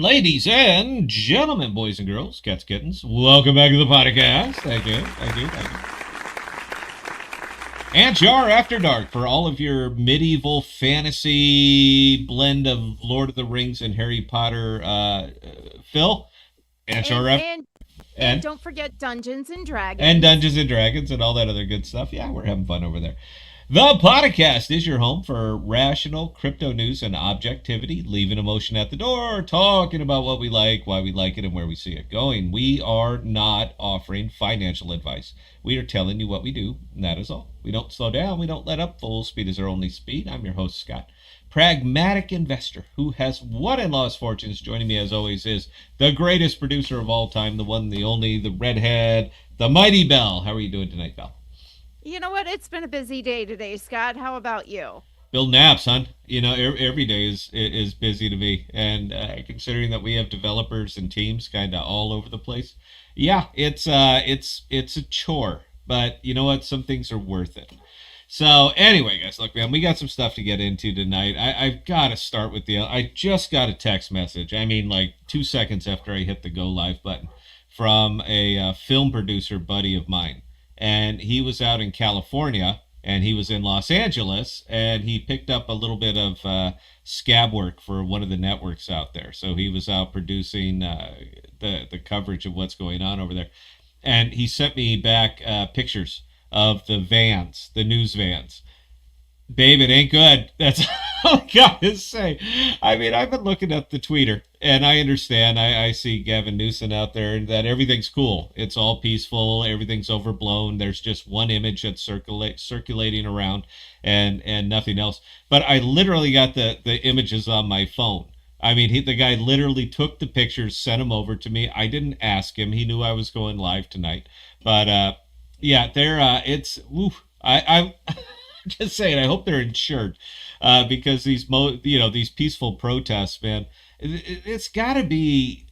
Ladies and gentlemen, boys and girls, cats, kittens, welcome back to the podcast. Thank you, thank you, thank you. And Jar After Dark for all of your medieval fantasy blend of Lord of the Rings and Harry Potter, Phil. And And Jar After and and and don't forget Dungeons and and Dragons. Dungeons and Dragons and all that other good stuff. Yeah, we're having fun over there. The Podcast is your home for rational crypto news and objectivity, leaving emotion at the door, talking about what we like, why we like it, and where we see it going. We are not offering financial advice. We are telling you what we do, and that is all. We don't slow down, we don't let up. Full speed is our only speed. I'm your host, Scott. Pragmatic investor who has won and lost fortunes. Joining me as always is the greatest producer of all time, the one, the only, the redhead, the mighty Bell. How are you doing tonight, Bell? You know what? It's been a busy day today, Scott. How about you? Bill naps, hon. You know, every day is busy to me, and considering that we have developers and teams kind of all over the place, yeah, it's a chore. But you know what? Some things are worth it. So anyway, guys, look, man, we got some stuff to get into tonight. I've got to start with I just got a text message. I mean, like 2 seconds after I hit the go live button from a film producer buddy of mine, and he was out in California and he was in Los Angeles and he picked up a little bit of scab work for one of the networks out there. So he was out producing the coverage of what's going on over there, and he sent me back pictures of the vans, the news vans. Babe, it ain't good. That's all I gotta say. I mean, I've been looking at the tweeter, and I understand. I see Gavin Newsom out there, and that everything's cool. It's all peaceful. Everything's overblown. There's just one image that's circulating around, and nothing else. But I literally got the images on my phone. I mean, the guy literally took the pictures, sent them over to me. I didn't ask him. He knew I was going live tonight. But yeah, it's. Oof, I'm just saying. I hope they're insured, because these peaceful protests, man. It's got to be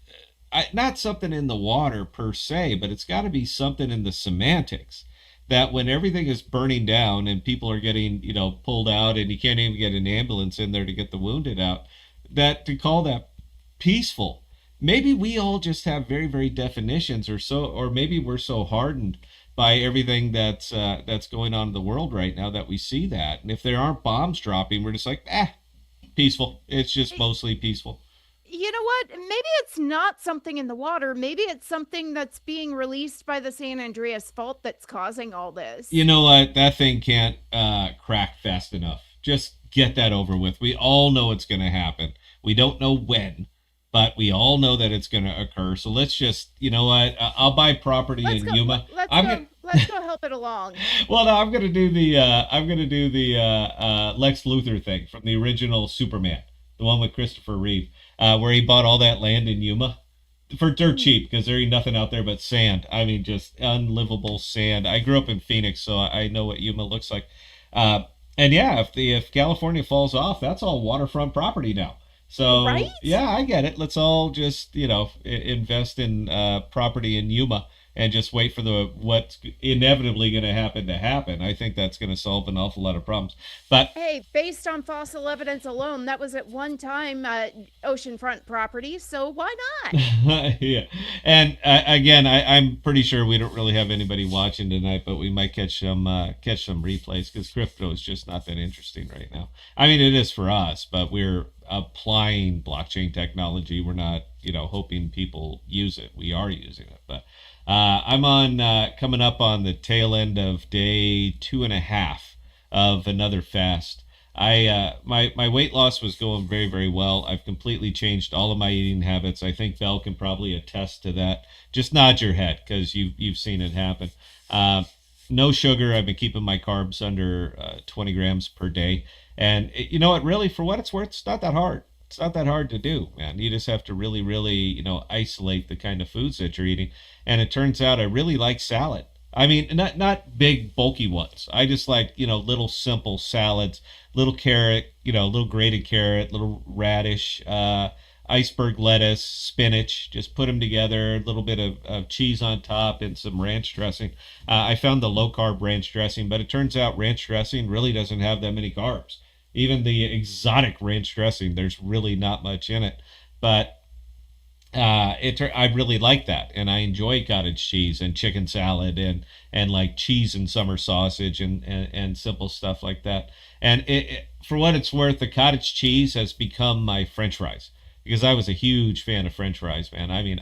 not something in the water per se, but it's got to be something in the semantics. That when everything is burning down and people are getting pulled out, and you can't even get an ambulance in there to get the wounded out, that to call that peaceful. Maybe we all just have very, very definitions, or maybe we're so hardened by everything that's going on in the world right now that we see that. And if there aren't bombs dropping, we're just like, peaceful. It's just Hey, mostly peaceful. you know what? Maybe it's not something in the water. Maybe it's something that's being released by the San Andreas Fault that's causing all You this. know what? That thing can't crack fast enough. Just get that over with. We all know it's going to happen. We don't know when, but we all know that it's going to occur. So let's just, you know what? I'll buy property Let's in go. Yuma. Let's I'm gonna. go. Let's go help it along. Well, no, I'm gonna do the Lex Luthor thing from the original Superman, the one with Christopher Reeve, where he bought all that land in Yuma for dirt Hmm. cheap because there ain't nothing out there but sand. I mean, just unlivable sand. I grew up in Phoenix, so I know what Yuma looks like. Uh, and yeah, if California falls off, that's all waterfront property now. Right? So yeah, I get it. Let's all just invest in property in Yuma and just wait for the what's inevitably going to happen. I think that's going to solve an awful lot of problems. But Hey, based on fossil evidence alone, that was at one time oceanfront property, so why not? yeah, and again, I'm pretty sure we don't really have anybody watching tonight, but we might catch some replays because crypto is just not that interesting right now. I mean, it is for us, but we're applying blockchain technology. We're not, hoping people use it. We are using it, but I'm on coming up on the tail end of day two and a half of another fast. My weight loss was going very, very well. I've completely changed all of my eating habits. I think Bell can probably attest to that. Just nod your head because you've seen it happen. Uh, no sugar. I've been keeping my carbs under 20 grams per day. And you know what? Really, for what it's worth, it's not that hard. It's not that hard to do, man. You just have to really, really, isolate the kind of foods that you're eating. And it turns out I really like salad. I mean, not big bulky ones. I just like little simple salads, little carrot, little grated carrot, little radish, iceberg lettuce, spinach. Just put them together. A little bit of cheese on top and some ranch dressing. I found the low carb ranch dressing, but it turns out ranch dressing really doesn't have that many carbs. Even the exotic ranch dressing, there's really not much in it. But I really like that, and I enjoy cottage cheese and chicken salad and like cheese and summer sausage and simple stuff like that. And for what it's worth, the cottage cheese has become my French fries because I was a huge fan of French fries, man. I mean,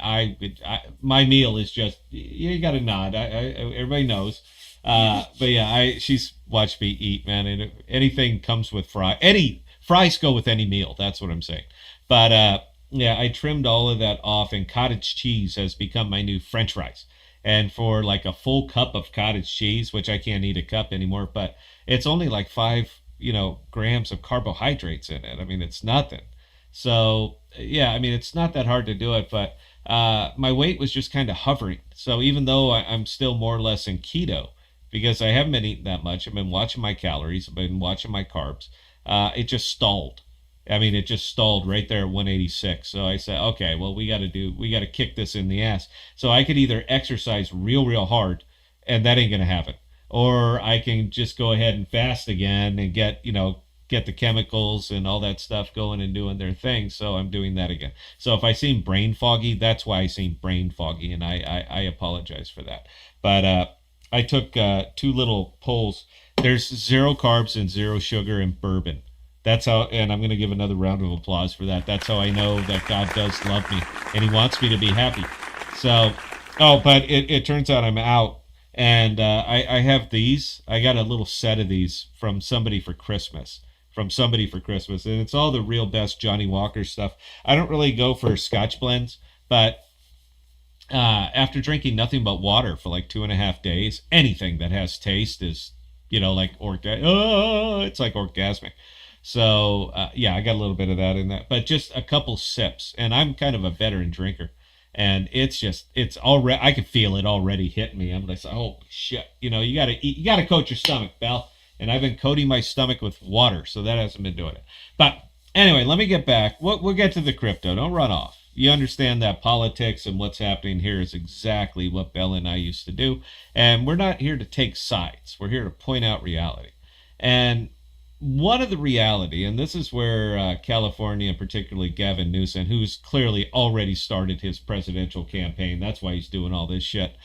my meal is just you got to nod. Everybody knows. But yeah, I she's watched me eat, man, and anything comes with fry. Any fries go with any meal. That's what I'm saying. But yeah, I trimmed all of that off, and cottage cheese has become my new French fries. And for like a full cup of cottage cheese, which I can't eat a cup anymore, but it's only like 5 grams of carbohydrates in it. I mean, it's nothing. So yeah, I mean, it's not that hard to do it, but my weight was just kind of hovering. So even though I'm still more or less in keto, because I haven't been eating that much, I've been watching my calories, I've been watching my carbs. It just stalled. I mean, it just stalled right there at 186. So I said, okay, well, we got to kick this in the ass. So I could either exercise real hard, and that ain't gonna happen, or I can just go ahead and fast again and get the chemicals and all that stuff going and doing their thing. So I'm doing that again. So if I seem brain foggy, that's why I seem brain foggy, and I apologize for that. But I took 2 little pulls. There's 0 carbs and 0 sugar in bourbon. That's how, and I'm going to give another round of applause for that. That's how I know that God does love me and He wants me to be happy. So, oh, but it turns out I'm out. And I have these. I got a little set of these from somebody for Christmas. From somebody for Christmas. And it's all the real best Johnny Walker stuff. I don't really go for Scotch blends, but after drinking nothing but water for like 2.5 days, anything that has taste is, like it's like orgasmic. So yeah, I got a little bit of that in that, but just a couple sips, and I'm kind of a veteran drinker, and it's already I can feel it already hitting me. I'm like, oh shit, you gotta eat, you gotta coat your stomach, Bell. And I've been coating my stomach with water, so that hasn't been doing it. But anyway, let me get back. We'll get to the crypto. Don't run off. You understand that politics and what's happening here is exactly what Bella and I used to do. And we're not here to take sides. We're here to point out reality. And one of the reality, and this is where California, and particularly Gavin Newsom, who's clearly already started his presidential campaign, that's why he's doing all this shit.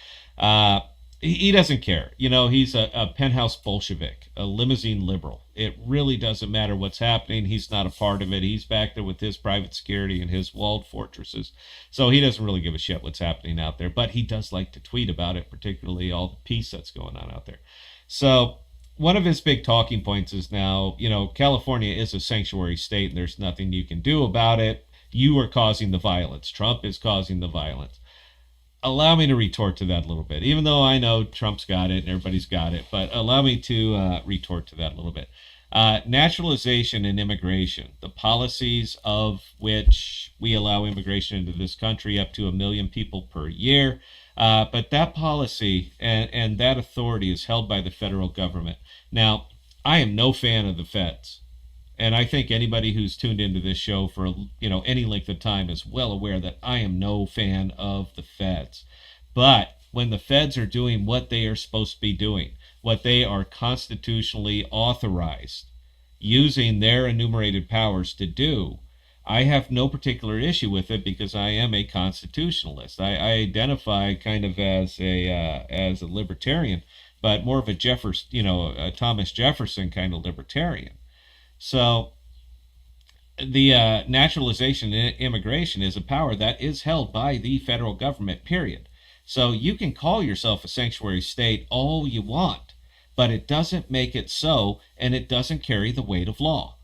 He doesn't care. He's a penthouse Bolshevik, a limousine liberal. It really doesn't matter what's happening. He's not a part of it. He's back there with his private security and his walled fortresses. So he doesn't really give a shit what's happening out there. But he does like to tweet about it, particularly all the peace that's going on out there. So one of his big talking points is now, California is a sanctuary state and there's nothing you can do about it. You are causing the violence. Trump is causing the violence. Allow me to retort to that a little bit, even though I know Trump's got it and everybody's got it, but allow me to retort to that a little bit. Naturalization and immigration, the policies of which we allow immigration into this country up to 1 million people per year. But that policy and that authority is held by the federal government. Now, I am no fan of the feds. And I think anybody who's tuned into this show for any length of time is well aware that I am no fan of the feds. But when the feds are doing what they are supposed to be doing, what they are constitutionally authorized, using their enumerated powers to do, I have no particular issue with it because I am a constitutionalist. I identify kind of as a libertarian, but more of a a Thomas Jefferson kind of libertarian. So the naturalization and immigration is a power that is held by the federal government, period. So you can call yourself a sanctuary state all you want, but it doesn't make it so, and it doesn't carry the weight of law.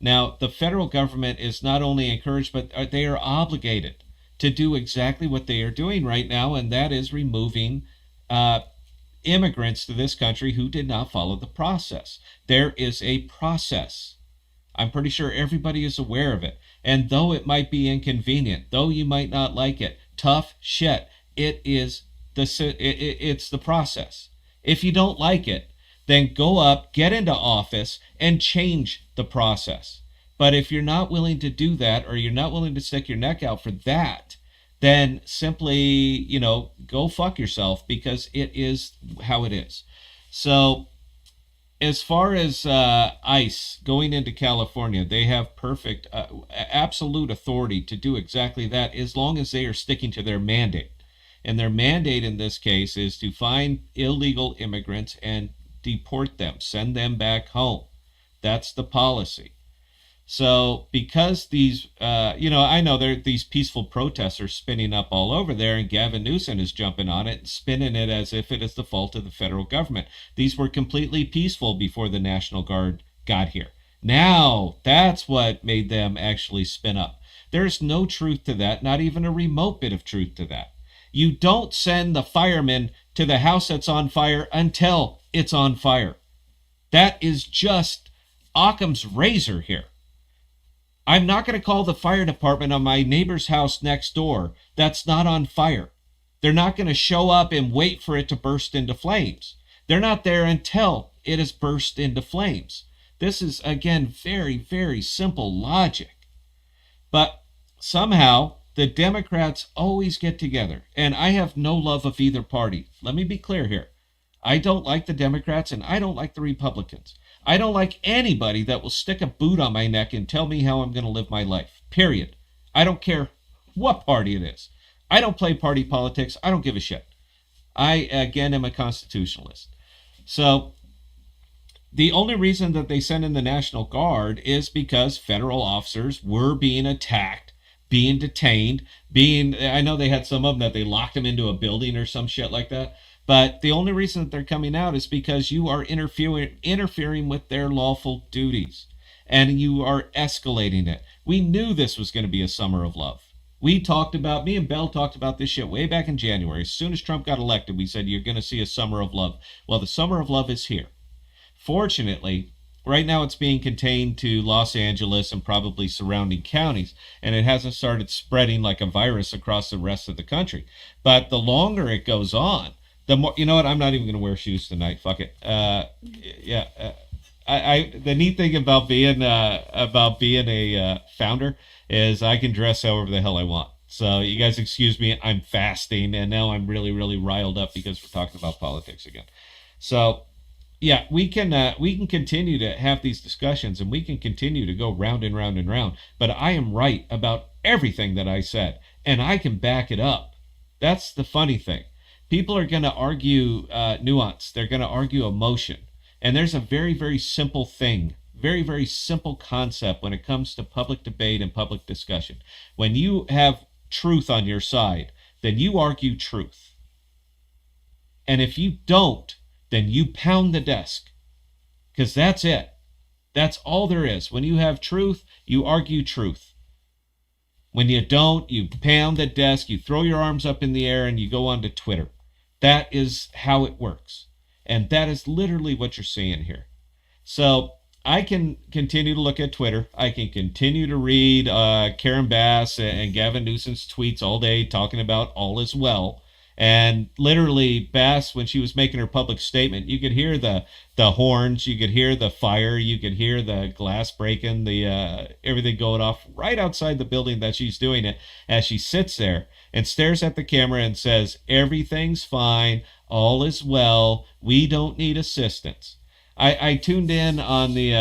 Now, the federal government is not only encouraged, but they are obligated to do exactly what they are doing right now, and that is removing immigrants to this country who did not follow the process. There is a process. I'm pretty sure everybody is aware of it. And though it might be inconvenient, though you might not like it, tough shit, it's the process. If you don't like it, then go up, get into office, and change the process. But if you're not willing to do that, or you're not willing to stick your neck out for that, then simply, go fuck yourself because it is how it is. So as far as ICE going into California, they have perfect, absolute authority to do exactly that as long as they are sticking to their mandate. And their mandate in this case is to find illegal immigrants and deport them, send them back home. That's the policy. So because these, I know there these peaceful protests are spinning up all over there, and Gavin Newsom is jumping on it and spinning it as if it is the fault of the federal government. These were completely peaceful before the National Guard got here. Now that's what made them actually spin up. There's no truth to that, not even a remote bit of truth to that. You don't send the firemen to the house that's on fire until it's on fire. That is just Occam's razor here. I'm not going to call the fire department on my neighbor's house next door that's not on fire. They're not going to show up and wait for it to burst into flames. They're not there until it has burst into flames. This is, again, very, very simple logic. But somehow the Democrats always get together. And I have no love of either party. Let me be clear here. I don't like the Democrats and I don't like the Republicans. I don't like anybody that will stick a boot on my neck and tell me how I'm going to live my life. Period. I don't care what party it is. I don't play party politics. I don't give a shit. I, again, am a constitutionalist. So the only reason that they sent in the National Guard is because federal officers were being attacked, being detained, I know they had some of them that they locked them into a building or some shit like that. But the only reason that they're coming out is because you are interfering with their lawful duties and you are escalating it. We knew this was going to be a summer of love. Me and Bell talked about this shit way back in January. As soon as Trump got elected, we said, you're going to see a summer of love. Well, the summer of love is here. Fortunately, right now it's being contained to Los Angeles and probably surrounding counties, and it hasn't started spreading like a virus across the rest of the country. But the longer it goes on, the more, you know what? I'm not even going to wear shoes tonight. Fuck it. Yeah. The neat thing about being a founder is I can dress however the hell I want. So you guys excuse me. I'm fasting, and now I'm really, really riled up because we're talking about politics again. So yeah, we can continue to have these discussions, and we can continue to go round and round and round. But I am right about everything that I said, and I can back it up. That's the funny thing. People are going to argue nuance. They're going to argue emotion. And there's a very, very simple thing, very, very simple concept when it comes to public debate and public discussion. When you have truth on your side, then you argue truth. And if you don't, then you pound the desk. Because that's it. That's all there is. When you have truth, you argue truth. When you don't, you pound the desk, you throw your arms up in the air, and you go on to Twitter. That is how it works. And that is literally what you're seeing here. So I can continue to look at Twitter. I can continue to read Karen Bass and Gavin Newsom's tweets all day talking about all is well. And literally, Bass, when she was making her public statement, you could hear the horns, you could hear the fire, you could hear the glass breaking, the everything going off right outside the building that she's doing it, as she sits there and stares at the camera and says, "Everything's fine, all is well, we don't need assistance." I tuned in on the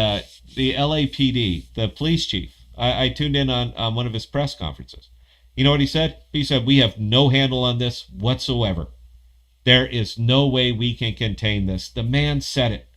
LAPD, the police chief. I tuned in on one of his press conferences. You know what he said? He said, "We have no handle on this whatsoever. There is no way we can contain this." The man said it.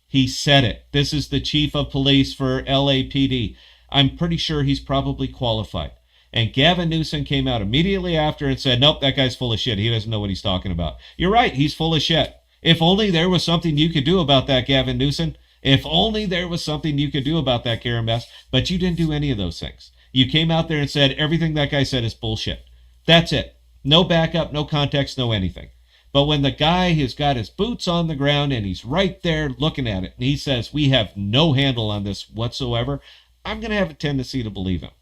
He said it. This is the chief of police for LAPD. I'm pretty sure he's probably qualified. And Gavin Newsom came out immediately after and said, "Nope, that guy's full of shit. He doesn't know what he's talking about." You're right. He's full of shit. If only there was something you could do about that, Gavin Newsom. If only there was something you could do about that, Karen Bass. But you didn't do any of those things. You came out there and said everything that guy said is bullshit. That's it. No backup, no context, no anything. But when the guy has got his boots on the ground and he's right there looking at it, and he says, "We have no handle on this whatsoever," I'm going to have a tendency to believe him.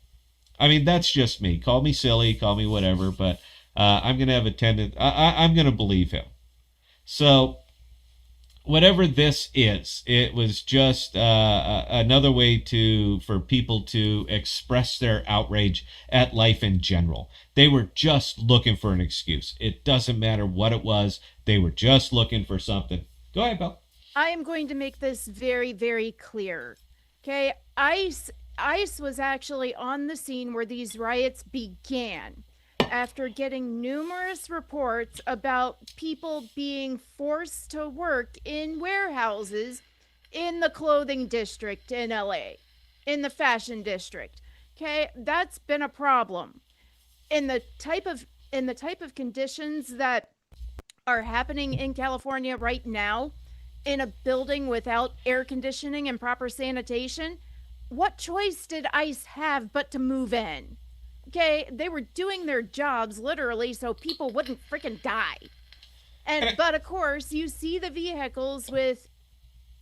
I mean, that's just me. Call me silly, call me whatever, but I'm going to have a tendency. I'm going to believe him. So whatever this is, it was just another way for people to express their outrage at life in general. They were just looking for an excuse. It doesn't matter what it was. They were just looking for something. Go ahead, Bill. I am going to make this very, very clear. Okay, ICE was actually on the scene where these riots began after getting numerous reports about people being forced to work in warehouses in the clothing district in LA, in the fashion district. Okay, that's been a problem. In the type of conditions that are happening in California right now, in a building without air conditioning and proper sanitation, what choice did ICE have but to move in? Okay, they were doing their jobs literally so people wouldn't freaking die. And But of course, you see the vehicles with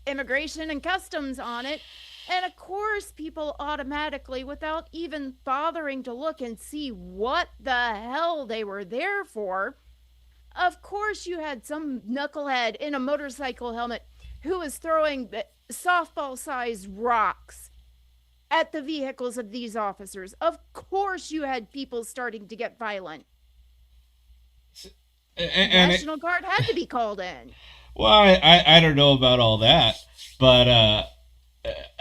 immigration and customs on it, and of course, people automatically, without even bothering to look and see what the hell they were there for, of course, you had some knucklehead in a motorcycle helmet who was throwing softball sized rocks at the vehicles of these officers. Of course, you had people starting to get violent. and it, National Guard had to be called in. well, I don't know about all that, but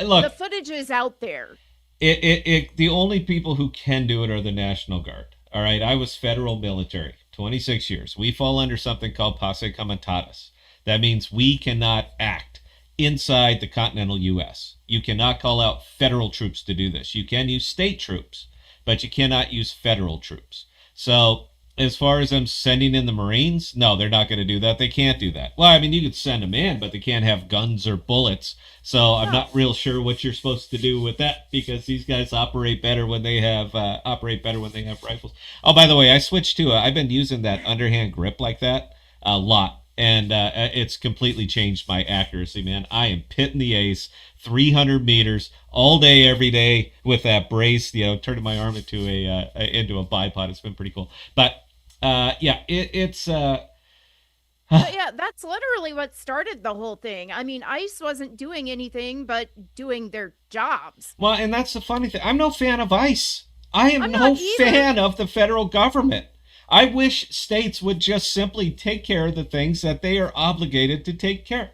look, The footage is out there. the only people who can do it are the National Guard. All right, I was federal military, 26 years. We fall under something called Passe Comitatus. That means we cannot act inside the continental U.S. You cannot call out federal troops to do this. You can use state troops, but you cannot use federal troops. So as far as them sending in the Marines, no, they're not going to do that. They can't do that. Well, I mean, you could send them in, but they can't have guns or bullets. So I'm No. not real sure what you're supposed to do with that because these guys operate better when they have rifles. Oh, by the way, I switched to. I've been using that underhand grip like that a lot, and it's completely changed my accuracy, man. I am pitting the ace 300 meters all day, every day with that brace. Turning my arm into a bipod. It's been pretty cool. But yeah, it's But yeah, that's literally what started the whole thing. I mean, ICE wasn't doing anything but doing their jobs. well, and that's the funny thing. I'm no fan of ICE. I am I'm not no either. fan of the federal government. I wish states would just simply take care of the things that they are obligated to take care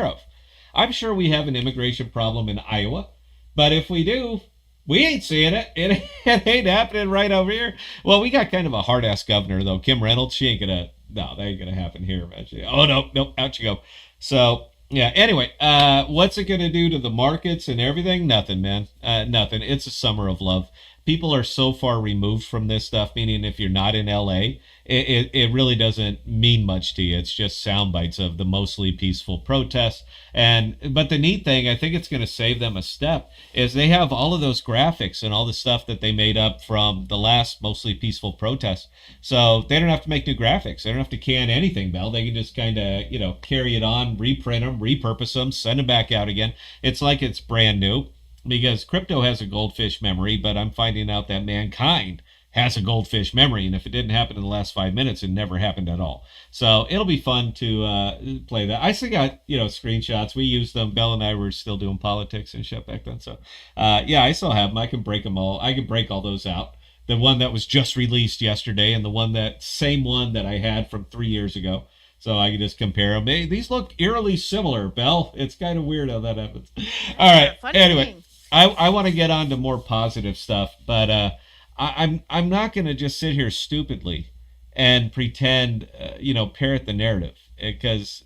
of. I'm sure we have an immigration problem in Iowa, but if we do, we ain't seeing it. It ain't happening right over here. Well, we got kind of a hard ass governor though, Kim Reynolds. She ain't gonna. No, that ain't gonna happen here. Eventually. Oh no, nope, out you go. So yeah. Anyway, what's it gonna do to the markets and everything? Nothing, man. Nothing. It's a summer of love. People are so far removed from this stuff. Meaning, if you're not in LA, it really doesn't mean much to you. It's just sound bites of the mostly peaceful protests. But the neat thing, I think it's going to save them a step, is they have all of those graphics and all the stuff that they made up from the last mostly peaceful protest. So they don't have to make new graphics. They don't have to can anything, Bell. They can just kind of, carry it on, reprint them, repurpose them, send them back out again. It's like it's brand new because crypto has a goldfish memory, but I'm finding out that mankind has a goldfish memory, and if it didn't happen in the last 5 minutes, it never happened at all. So it'll be fun to play that. I still got screenshots. We used them. Bell and I were still doing politics and shit back then. So yeah, I still have them. I can break them all. I can break all those out. The one that was just released yesterday, and the same one that I had from 3 years ago. So I can just compare them. Hey, these look eerily similar, Bell. It's kind of weird how that happens. All right. Funny Anyway, thing. I want to get on to more positive stuff, but I'm not going to just sit here stupidly and pretend, parrot the narrative because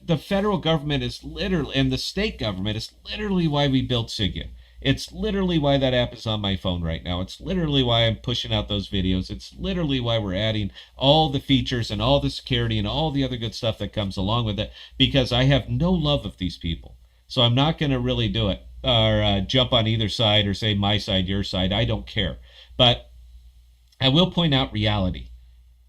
the federal government is literally, and the state government is literally why we built Sigea. It's literally why that app is on my phone right now. It's literally why I'm pushing out those videos. It's literally why we're adding all the features and all the security and all the other good stuff that comes along with it because I have no love of these people. So I'm not going to really do it or jump on either side or say my side, your side. I don't care. But I will point out reality.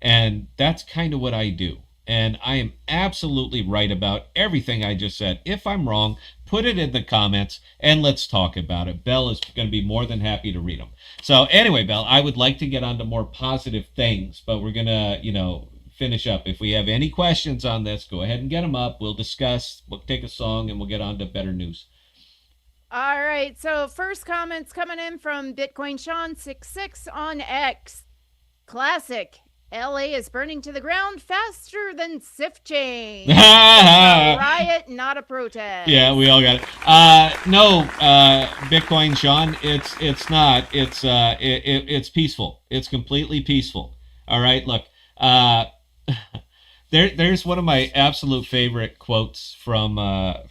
And that's kind of what I do. And I am absolutely right about everything I just said. If I'm wrong, put it in the comments and let's talk about it. Belle is going to be more than happy to read them. So, anyway, Belle, I would like to get on to more positive things, but we're going to, finish up. If we have any questions on this, go ahead and get them up. We'll discuss, we'll take a song, and we'll get on to better news. All right. So first comments coming in from Bitcoin Sean 66 on X. Classic. LA is burning to the ground faster than Sif change. It's a riot, not a Yeah, we protest. all got it. No, Bitcoin, Sean. It's not. It's peaceful. It's completely peaceful. All right. Look, uh, there's one of my absolute favorite quotes from a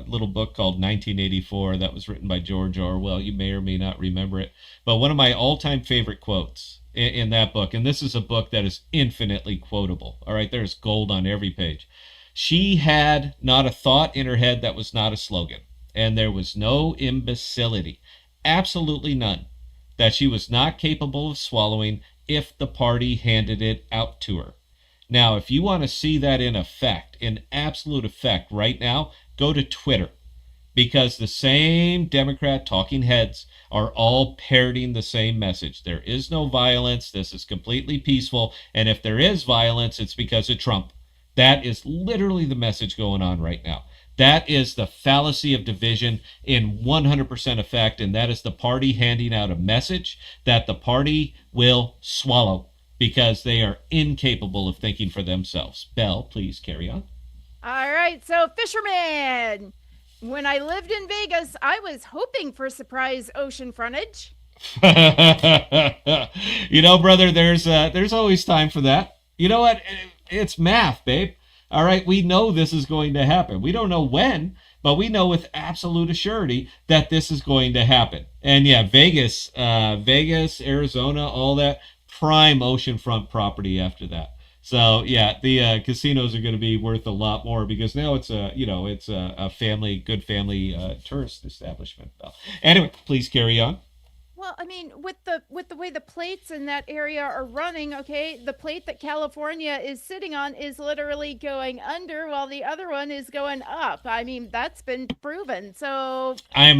little book called 1984 that was written by George Orwell. You may or may not remember it, but one of my all-time favorite quotes in that book, and this is a book that is infinitely quotable. All right, there's gold on every page. She had not a thought in her head that was not a slogan, and there was no imbecility, absolutely none, that she was not capable of swallowing if the party handed it out to her. Now, if you want to see that in effect, in absolute effect right now, go to Twitter because the same Democrat talking heads are all parroting the same message. There is no violence. This is completely peaceful. And if there is violence, it's because of Trump. That is literally the message going on right now. That is the fallacy of division in 100% effect. And that is the party handing out a message that the party will swallow because they are incapable of thinking for themselves. Belle, please carry on. All right, so fisherman. When I lived in Vegas, I was hoping for surprise ocean frontage. You know, brother, there's always time for that. You know what? It's math, babe. All right, we know this is going to happen. We don't know when, but we know with absolute assurity that this is going to happen. And yeah, Vegas, Arizona, all that prime oceanfront property after that. So yeah, the casinos are going to be worth a lot more because now it's a family, good family tourist establishment. Anyway, please carry on. Well, I mean, with the way the plates in that area are running, okay, the plate that California is sitting on is literally going under while the other one is going up. I mean, that's been proven. So, I'm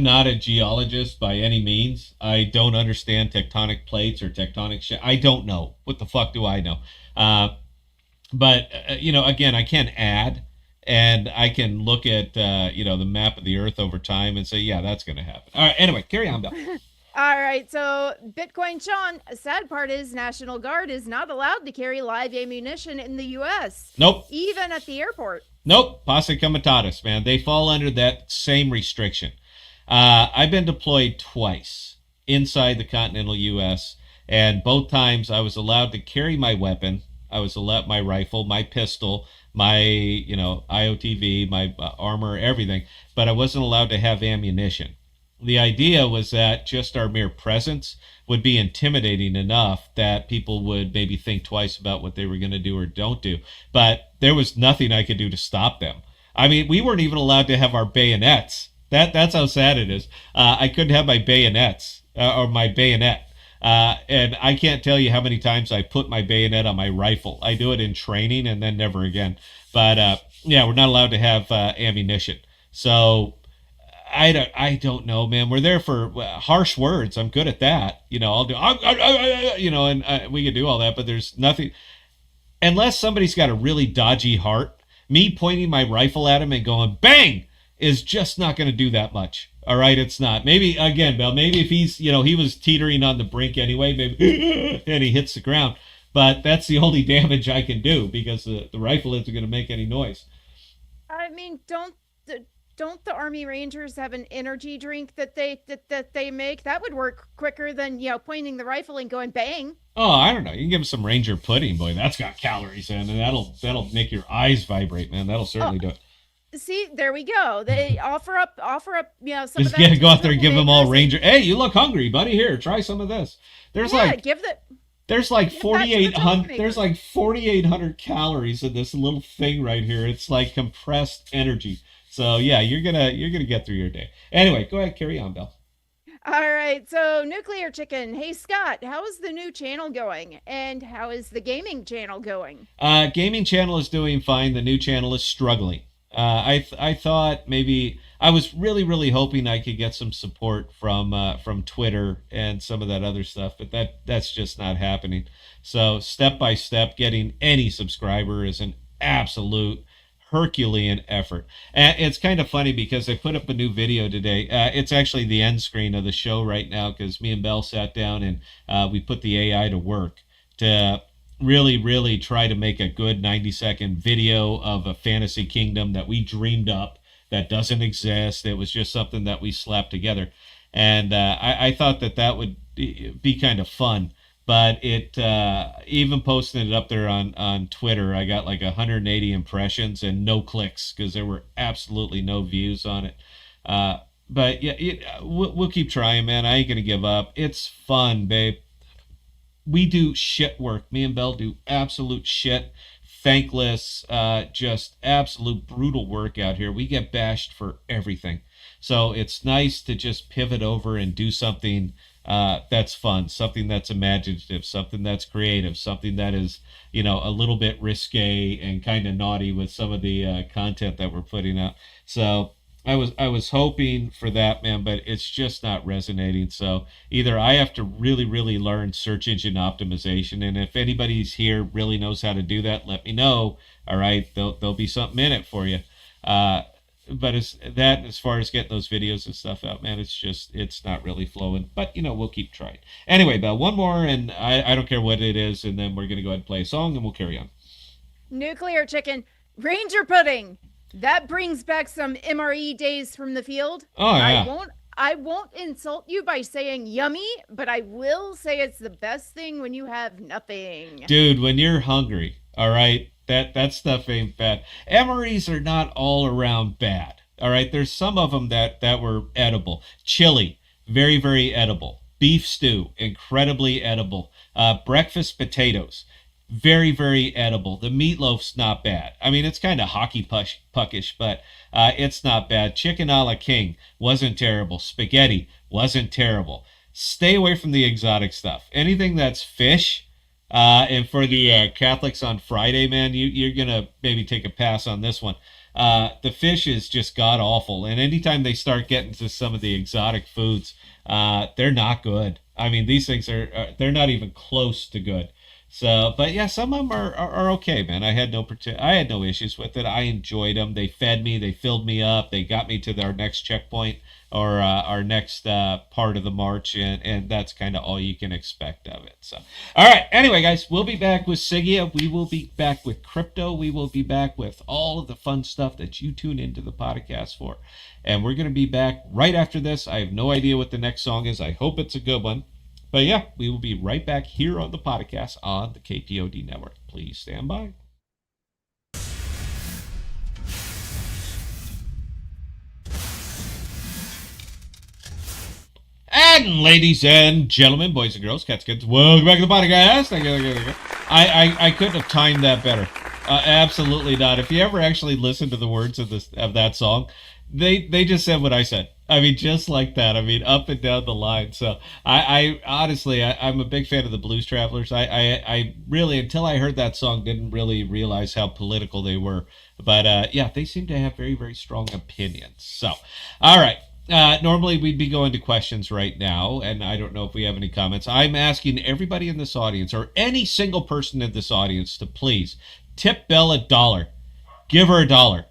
not a geologist by any means. I don't understand tectonic plates or tectonic shit. I don't know. What the fuck do I know? Uh, but again, I can add, and I can look at the map of the Earth over time and say, yeah, that's going to happen. All right. Anyway, carry on, Bill. all right, so Bitcoin Sean, a sad part is National Guard is not allowed to carry live ammunition in the US, Nope. even at the airport. Nope. Posse comitatus, man. They fall under that same restriction. I've been deployed twice inside the continental U.S., and both times I was allowed to carry my weapon. I was allowed my rifle, my pistol, my IOTV, my armor, everything, but I wasn't allowed to have ammunition. The idea was that just our mere presence would be intimidating enough that people would maybe think twice about what they were going to do or don't do. But there was nothing I could do to stop them. I mean, we weren't even allowed to have our bayonets. That's how sad it is. I couldn't have my bayonets or my bayonet. And I can't tell you how many times I put my bayonet on my rifle. I do it in training and then never again. But yeah, we're not allowed to have ammunition. So I don't know, man. We're there for harsh words. I'm good at that. I'll do, and we can do all that, but there's nothing unless somebody's got a really dodgy heart. Me pointing my rifle at him and going bang is just not going to do that much. All right, it's not. Maybe again, Bill. Maybe if he's, he was teetering on the brink anyway, maybe and he hits the ground. But that's the only damage I can do because the rifle isn't going to make any noise. I mean, don't the Army Rangers have an energy drink that they make? That would work quicker than pointing the rifle and going bang. Oh, I don't know. You can give him some Ranger pudding, boy. That's got calories in, and that'll make your eyes vibrate, man. That'll Oh, certainly do it. see, there we go. They offer up some of Just that get to go the out there and give them all troublemakers. Ranger. Hey, you look hungry, buddy. Here, try some of this. There's Yeah, like there's like give that to the 4,800 there's troublemakers. like 4,800 calories in this little thing right here. It's like compressed energy. So yeah, you're gonna get through your day. Anyway, go ahead, carry on, Bill. All right, so nuclear chicken. Hey Scott, how is the new channel going? And how is the gaming channel going? Gaming channel is doing fine. The new channel is struggling. I thought maybe I was really hoping I could get some support from Twitter and some of that other stuff, but that's just not happening. So step by step, getting any subscriber is an absolute Herculean effort. And it's kind of funny because I put up a new video today. It's actually the end screen of the show right now because me and Belle sat down and we put the AI to work to really try to make a good 90-second video of a fantasy kingdom that we dreamed up that doesn't exist. It was just something that we slapped together. And I thought that that would be kind of fun. But it even posting it up there on Twitter, I got like 180 impressions and no clicks because there were absolutely no views on it. But yeah, we'll keep trying, man. I ain't gonna give up. It's fun, babe. We do shit work. Me and Belle do absolute shit, thankless, just absolute brutal work out here. We get bashed for everything. So it's nice to just pivot over and do something that's fun, something that's imaginative, something that's creative, something that is, a little bit risque and kind of naughty with some of the content that we're putting out. So I was hoping for that, man, but it's just not resonating. So either I have to really learn search engine optimization, and if anybody's here really knows how to do that, let me know. All right, there'll be something in it for you. Uh, but as far as getting those videos and stuff out, man, it's not really flowing. But we'll keep trying. Anyway, Belle, one more, and I don't care what it is, and then we're gonna go ahead and play a song, and we'll carry on. Nuclear chicken, Ranger pudding. That brings back some MRE days from the field. Oh yeah. I won't insult you by saying yummy, but I will say it's the best thing when you have nothing. Dude, when you're hungry, all right, that stuff ain't bad. MREs are not all around bad. All right, there's some of them that were edible. Chili, very edible. Beef stew, incredibly edible. Breakfast potatoes, very edible. The meatloaf's not bad. I mean, it's kind of puckish, but it's not bad. Chicken a la king wasn't terrible. Spaghetti wasn't terrible. Stay away from the exotic stuff. Anything that's fish, and for the Catholics on Friday, man, you're gonna maybe take a pass on this one. The fish is just god awful, and anytime they start getting to some of the exotic foods, they're not good. I mean, these things they're not even close to good. So, but yeah, some of them are okay, man. I had no issues with it. I enjoyed them. They fed me, they filled me up, they got me to our next checkpoint or our next part of the march, and that's kind of all you can expect of it. So, all right. Anyway, guys, we'll be back with Sigea. We will be back with crypto. We will be back with all of the fun stuff that you tune into the podcast for, and we're gonna be back right after this. I have no idea what the next song is. I hope it's a good one. But yeah, we will be right back here on the podcast on the KPOD network. Please stand by. And ladies and gentlemen, boys and girls, cats, kids, welcome back to the podcast. I couldn't have timed that better. Absolutely not. If you ever actually listen to the words of that song, they just said what I said. I mean, just like that. I mean, up and down the line. So I honestly, I'm a big fan of the Blues Travelers. I really, until I heard that song, didn't really realize how political they were. But yeah, they seem to have very strong opinions. So, all right. Normally we'd be going to questions right now, and I don't know if we have any comments. I'm asking everybody in this audience, or any single person in this audience, to please tip Belle $1. Give her $1.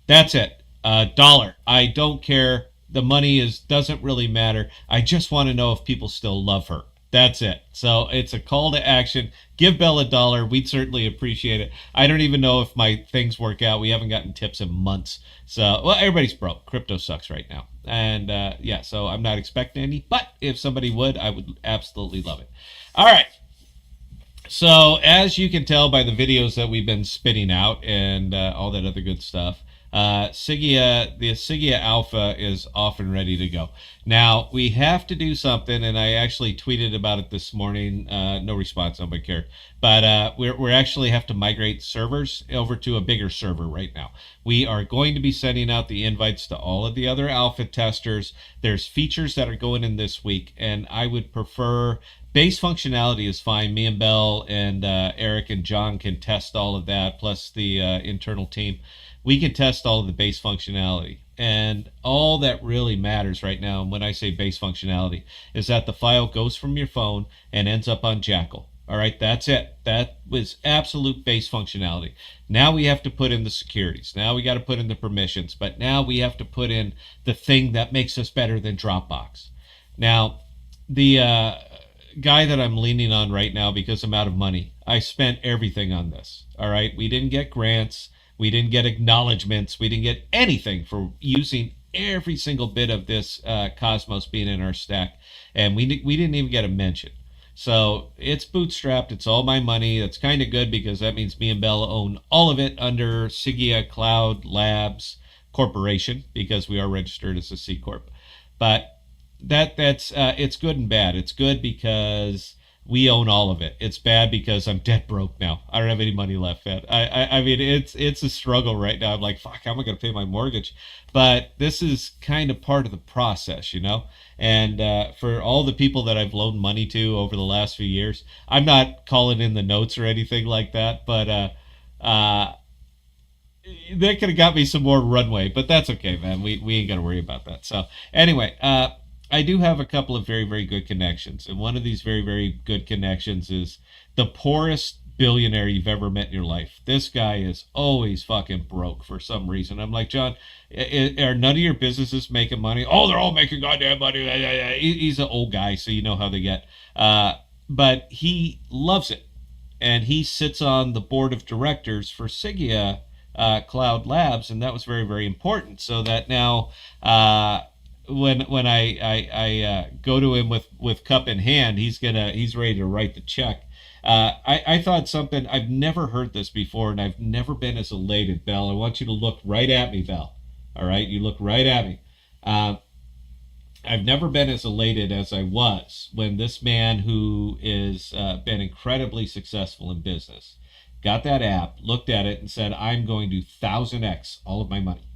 That's it. $1. I don't care. The money doesn't really matter. I just want to know if people still love her. That's it. So it's a call to action. Give Belle $1. We'd certainly appreciate it. I don't even know if my things work out. We haven't gotten tips in months. So, well, everybody's broke. Crypto sucks right now. And yeah, so I'm not expecting any. But if somebody would, I would absolutely love it. All right. So as you can tell by the videos that we've been spitting out and all that other good stuff, the Sigea Alpha is off and ready to go. Now, we have to do something, and I actually tweeted about it this morning. No response, nobody cared. But we're actually have to migrate servers over to a bigger server right now. We are going to be sending out the invites to all of the other alpha testers. There's features that are going in this week, and I would prefer base functionality is fine. Me and Belle and Eric and John can test all of that, plus the internal team. We can test all of the base functionality. And all that really matters right now, and when I say base functionality, is that the file goes from your phone and ends up on Jackal. All right, that's it. That was absolute base functionality. Now we have to put in the securities. Now we got to put in the permissions. But now we have to put in the thing that makes us better than Dropbox. Now, the guy that I'm leaning on right now because I'm out of money. I spent everything on this. All right. We didn't get grants. We didn't get acknowledgments. We didn't get anything for using every single bit of this Cosmos being in our stack. And we didn't even get a mention. So it's bootstrapped. It's all my money. That's kind of good because that means me and Bella own all of it under Sigea Cloud Labs Corporation because we are registered as a C corp. But that's it's good and bad. It's good because we own all of it. It's bad because I'm dead broke now. I don't have any money left, man. I mean, it's a struggle right now. I'm like, fuck, how am I going to pay my mortgage? But this is kind of part of the process, you know. And for all the people that I've loaned money to over the last few years, I'm not calling in the notes or anything like that, but uh, that could have got me some more runway, but that's okay, man. We ain't got to worry about that. So anyway, I do have a couple of very, very good connections. And one of these very, very good connections is the poorest billionaire you've ever met in your life. This guy is always fucking broke for some reason. I'm like, John, are none of your businesses making money? Oh, they're all making goddamn money. He's an old guy, so you know how they get. But he loves it. And he sits on the board of directors for Sigea Cloud Labs, and that was very, very important. So that now, when I go to him with cup in hand, he's ready to write the check. I thought something I've never heard this before, and I've never been as elated, Belle. I want you to look right at me, Belle. All right, you look right at me. I've never been as elated as I was when this man who is been incredibly successful in business got that app, looked at it, and said, "I'm going to 1000x all of my money."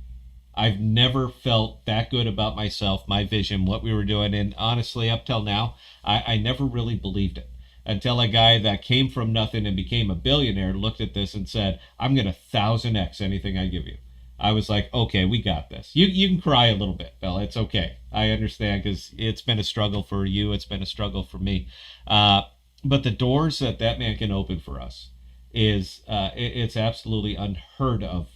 I've never felt that good about myself, my vision, what we were doing. And honestly, up till now, I never really believed it until a guy that came from nothing and became a billionaire looked at this and said, "I'm going to 1000x anything I give you." I was like, okay, we got this. You can cry a little bit, Bella. It's okay. I understand because it's been a struggle for you. It's been a struggle for me. But the doors that man can open for us is it's absolutely unheard of.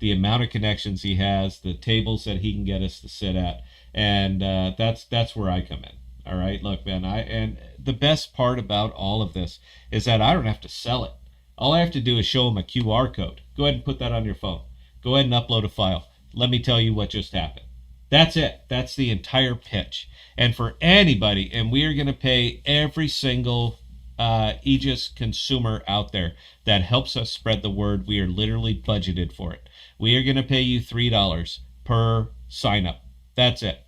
The amount of connections he has, the tables that he can get us to sit at, and that's where I come in. All right, look, man. And the best part about all of this is that I don't have to sell it. All I have to do is show him a QR code. Go ahead and put that on your phone. Go ahead and upload a file. Let me tell you what just happened. That's it. That's the entire pitch. And for anybody, and we are going to pay every single Aegis consumer out there that helps us spread the word. We are literally budgeted for it. We are going to pay you $3 per sign up. That's it.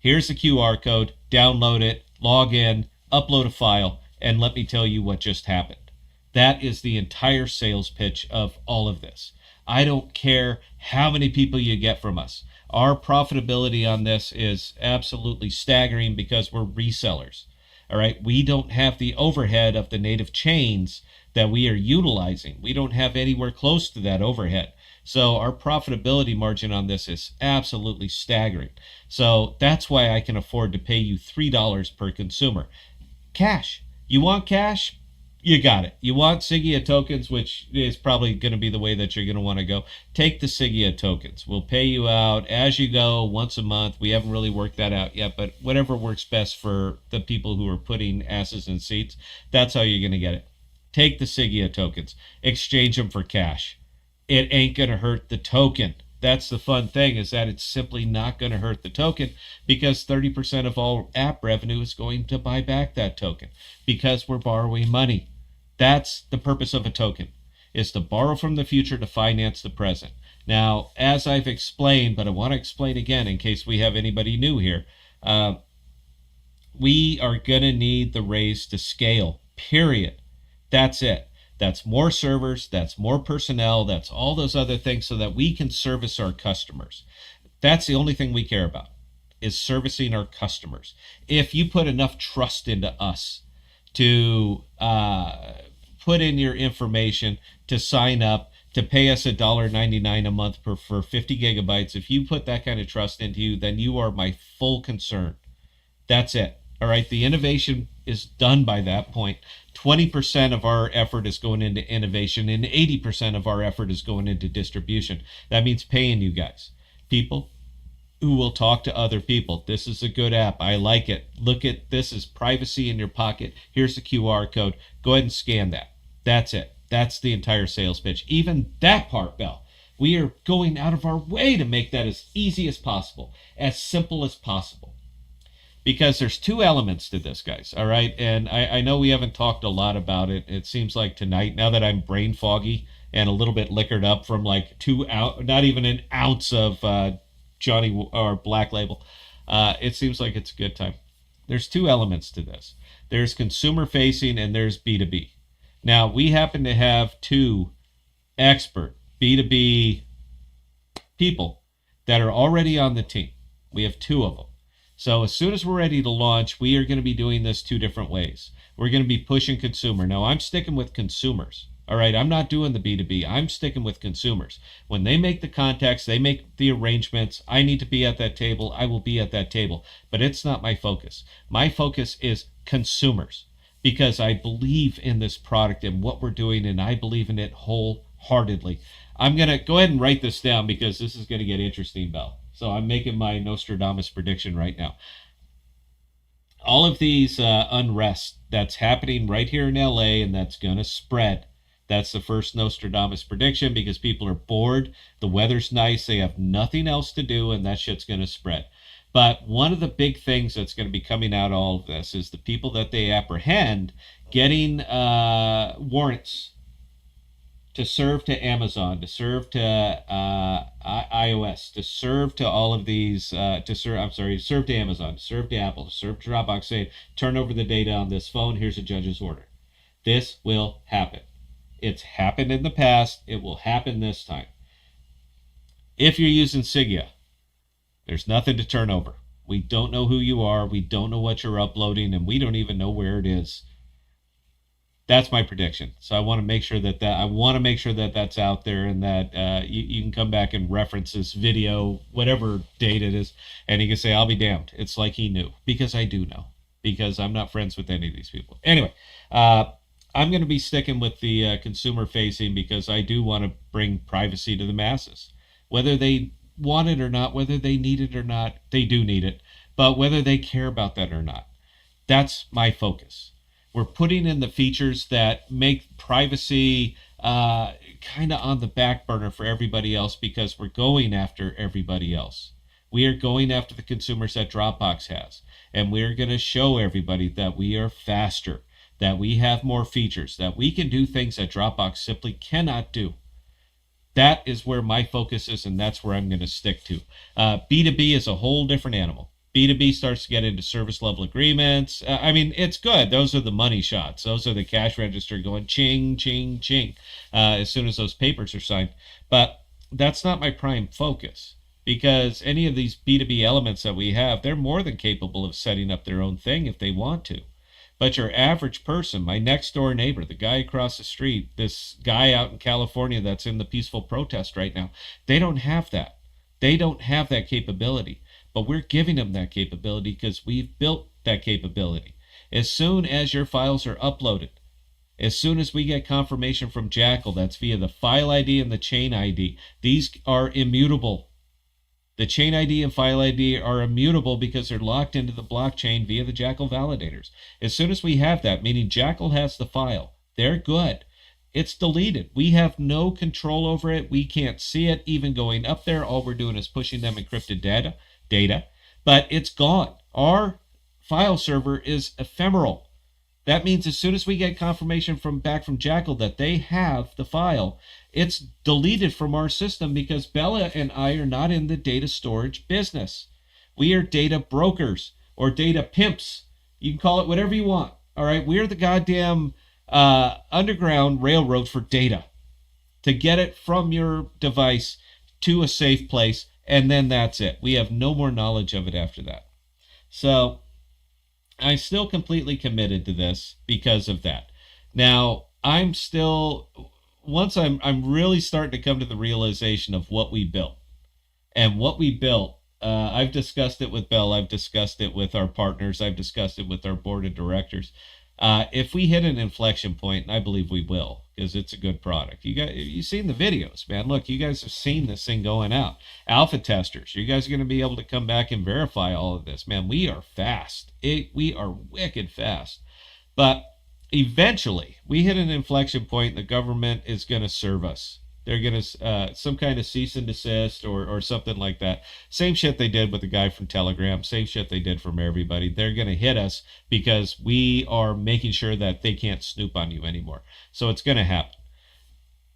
Here's the QR code. Download it, log in, upload a file, and let me tell you what just happened. That is the entire sales pitch of all of this. I don't care how many people you get from us. Our profitability on this is absolutely staggering because we're resellers. All right. We don't have the overhead of the native chains that we are utilizing. We don't have anywhere close to that overhead. So our profitability margin on this is absolutely staggering. So that's why I can afford to pay you $3 per consumer. Cash. You want cash? You got it. You want Sigea tokens, which is probably going to be the way that you're going to want to go. Take the Sigea tokens. We'll pay you out as you go once a month. We haven't really worked that out yet, but whatever works best for the people who are putting asses in seats, that's how you're going to get it. Take the Sigea tokens. Exchange them for cash. It ain't going to hurt the token. That's the fun thing, is that it's simply not going to hurt the token because 30% of all app revenue is going to buy back that token because we're borrowing money. That's the purpose of a token, is to borrow from the future to finance the present. Now, as I've explained, but I want to explain again in case we have anybody new here, we are going to need the raise to scale, period. That's it. That's more servers, that's more personnel, that's all those other things so that we can service our customers. That's the only thing we care about, is servicing our customers. If you put enough trust into us to put in your information, to sign up, to pay us $1.99 a month for 50 gigabytes, if you put that kind of trust into you, then you are my full concern. That's it. All right. The innovation is done by that point. 20% of our effort is going into innovation and 80% of our effort is going into distribution. That means paying you guys, people who will talk to other people. This is a good app. I like it. Look at this is privacy in your pocket. Here's the QR code. Go ahead and scan that. That's it. That's the entire sales pitch. Even that part, Bell. We are going out of our way to make that as easy as possible, as simple as possible. Because there's two elements to this, guys. All right. And I know we haven't talked a lot about it. It seems like tonight, now that I'm brain foggy and a little bit liquored up from like 2 ounce, not even an ounce of Johnny or Black Label, it seems like it's a good time. There's two elements to this. There's consumer facing and there's B2B. Now, we happen to have two expert B2B people that are already on the team. We have two of them. So as soon as we're ready to launch, we are going to be doing this two different ways. We're going to be pushing consumer. Now, I'm sticking with consumers. All right, I'm not doing the B2B. I'm sticking with consumers. When they make the contacts, they make the arrangements. I need to be at that table. I will be at that table. But it's not my focus. My focus is consumers because I believe in this product and what we're doing, and I believe in it wholeheartedly. I'm going to go ahead and write this down because this is going to get interesting, Bell. So I'm making my Nostradamus prediction right now. All of these unrest that's happening right here in LA and that's going to spread. That's the first Nostradamus prediction because people are bored. The weather's nice. They have nothing else to do, and that shit's going to spread. But one of the big things that's going to be coming out of all of this is the people that they apprehend getting warrants to serve to Amazon, to serve to iOS, to serve to all of these, to serve to Amazon, to serve to Apple, to serve to Dropbox, saying, turn over the data on this phone, here's a judge's order. This will happen. It's happened in the past. It will happen this time. If you're using Sigea, there's nothing to turn over. We don't know who you are. We don't know what you're uploading, and we don't even know where it is. That's my prediction. So I want to make sure that that's out there, and that you can come back and reference this video, whatever date it is, and you can say, "I'll be damned." It's like he knew, because I do know, because I'm not friends with any of these people. Anyway, I'm going to be sticking with the consumer facing because I do want to bring privacy to the masses, whether they want it or not, whether they need it or not. They do need it, but whether they care about that or not, that's my focus. We're putting in the features that make privacy kind of on the back burner for everybody else because we're going after everybody else. We are going after the consumers that Dropbox has, and we're going to show everybody that we are faster, that we have more features, that we can do things that Dropbox simply cannot do. That is where my focus is, and that's where I'm going to stick to. B2B is a whole different animal. B2B starts to get into service level agreements. I mean, it's good. Those are the money shots. Those are the cash register going ching, ching, ching as soon as those papers are signed. But that's not my prime focus because any of these B2B elements that we have, they're more than capable of setting up their own thing if they want to. But your average person, my next door neighbor, the guy across the street, this guy out in California that's in the peaceful protest right now, they don't have that. They don't have that capability. But we're giving them that capability because we've built that capability. As soon as your files are uploaded, as soon as we get confirmation from Jackal, that's via the file ID and the chain ID, these are immutable. The chain ID and file ID are immutable because they're locked into the blockchain via the Jackal validators. As soon as we have that, meaning Jackal has the file, they're good. It's deleted. We have no control over it. We can't see it even going up there. All we're doing is pushing them encrypted data, but it's gone. Our file server is ephemeral. That means as soon as we get confirmation back from Jackal that they have the file, it's deleted from our system because Bella and I are not in the data storage business. We are data brokers or data pimps. You can call it whatever you want. All right, we're the goddamn underground railroad for data to get it from your device to a safe place. And then that's it. We have no more knowledge of it after that. So I'm still completely committed to this because of that. Now, once I'm really starting to come to the realization of what we built. And what we built, I've discussed it with Bell. I've discussed it with our partners. I've discussed it with our board of directors. If we hit an inflection point, and I believe we will, because it's a good product. You've seen the videos, man. Look, you guys have seen this thing going out. Alpha testers, you guys are going to be able to come back and verify all of this, man. We are fast. We are wicked fast. But eventually we hit an inflection point. The government is going to serve us. They're going to some kind of cease and desist or something like that. Same shit they did with the guy from Telegram. Same shit they did from everybody. They're going to hit us because we are making sure that they can't snoop on you anymore. So it's going to happen.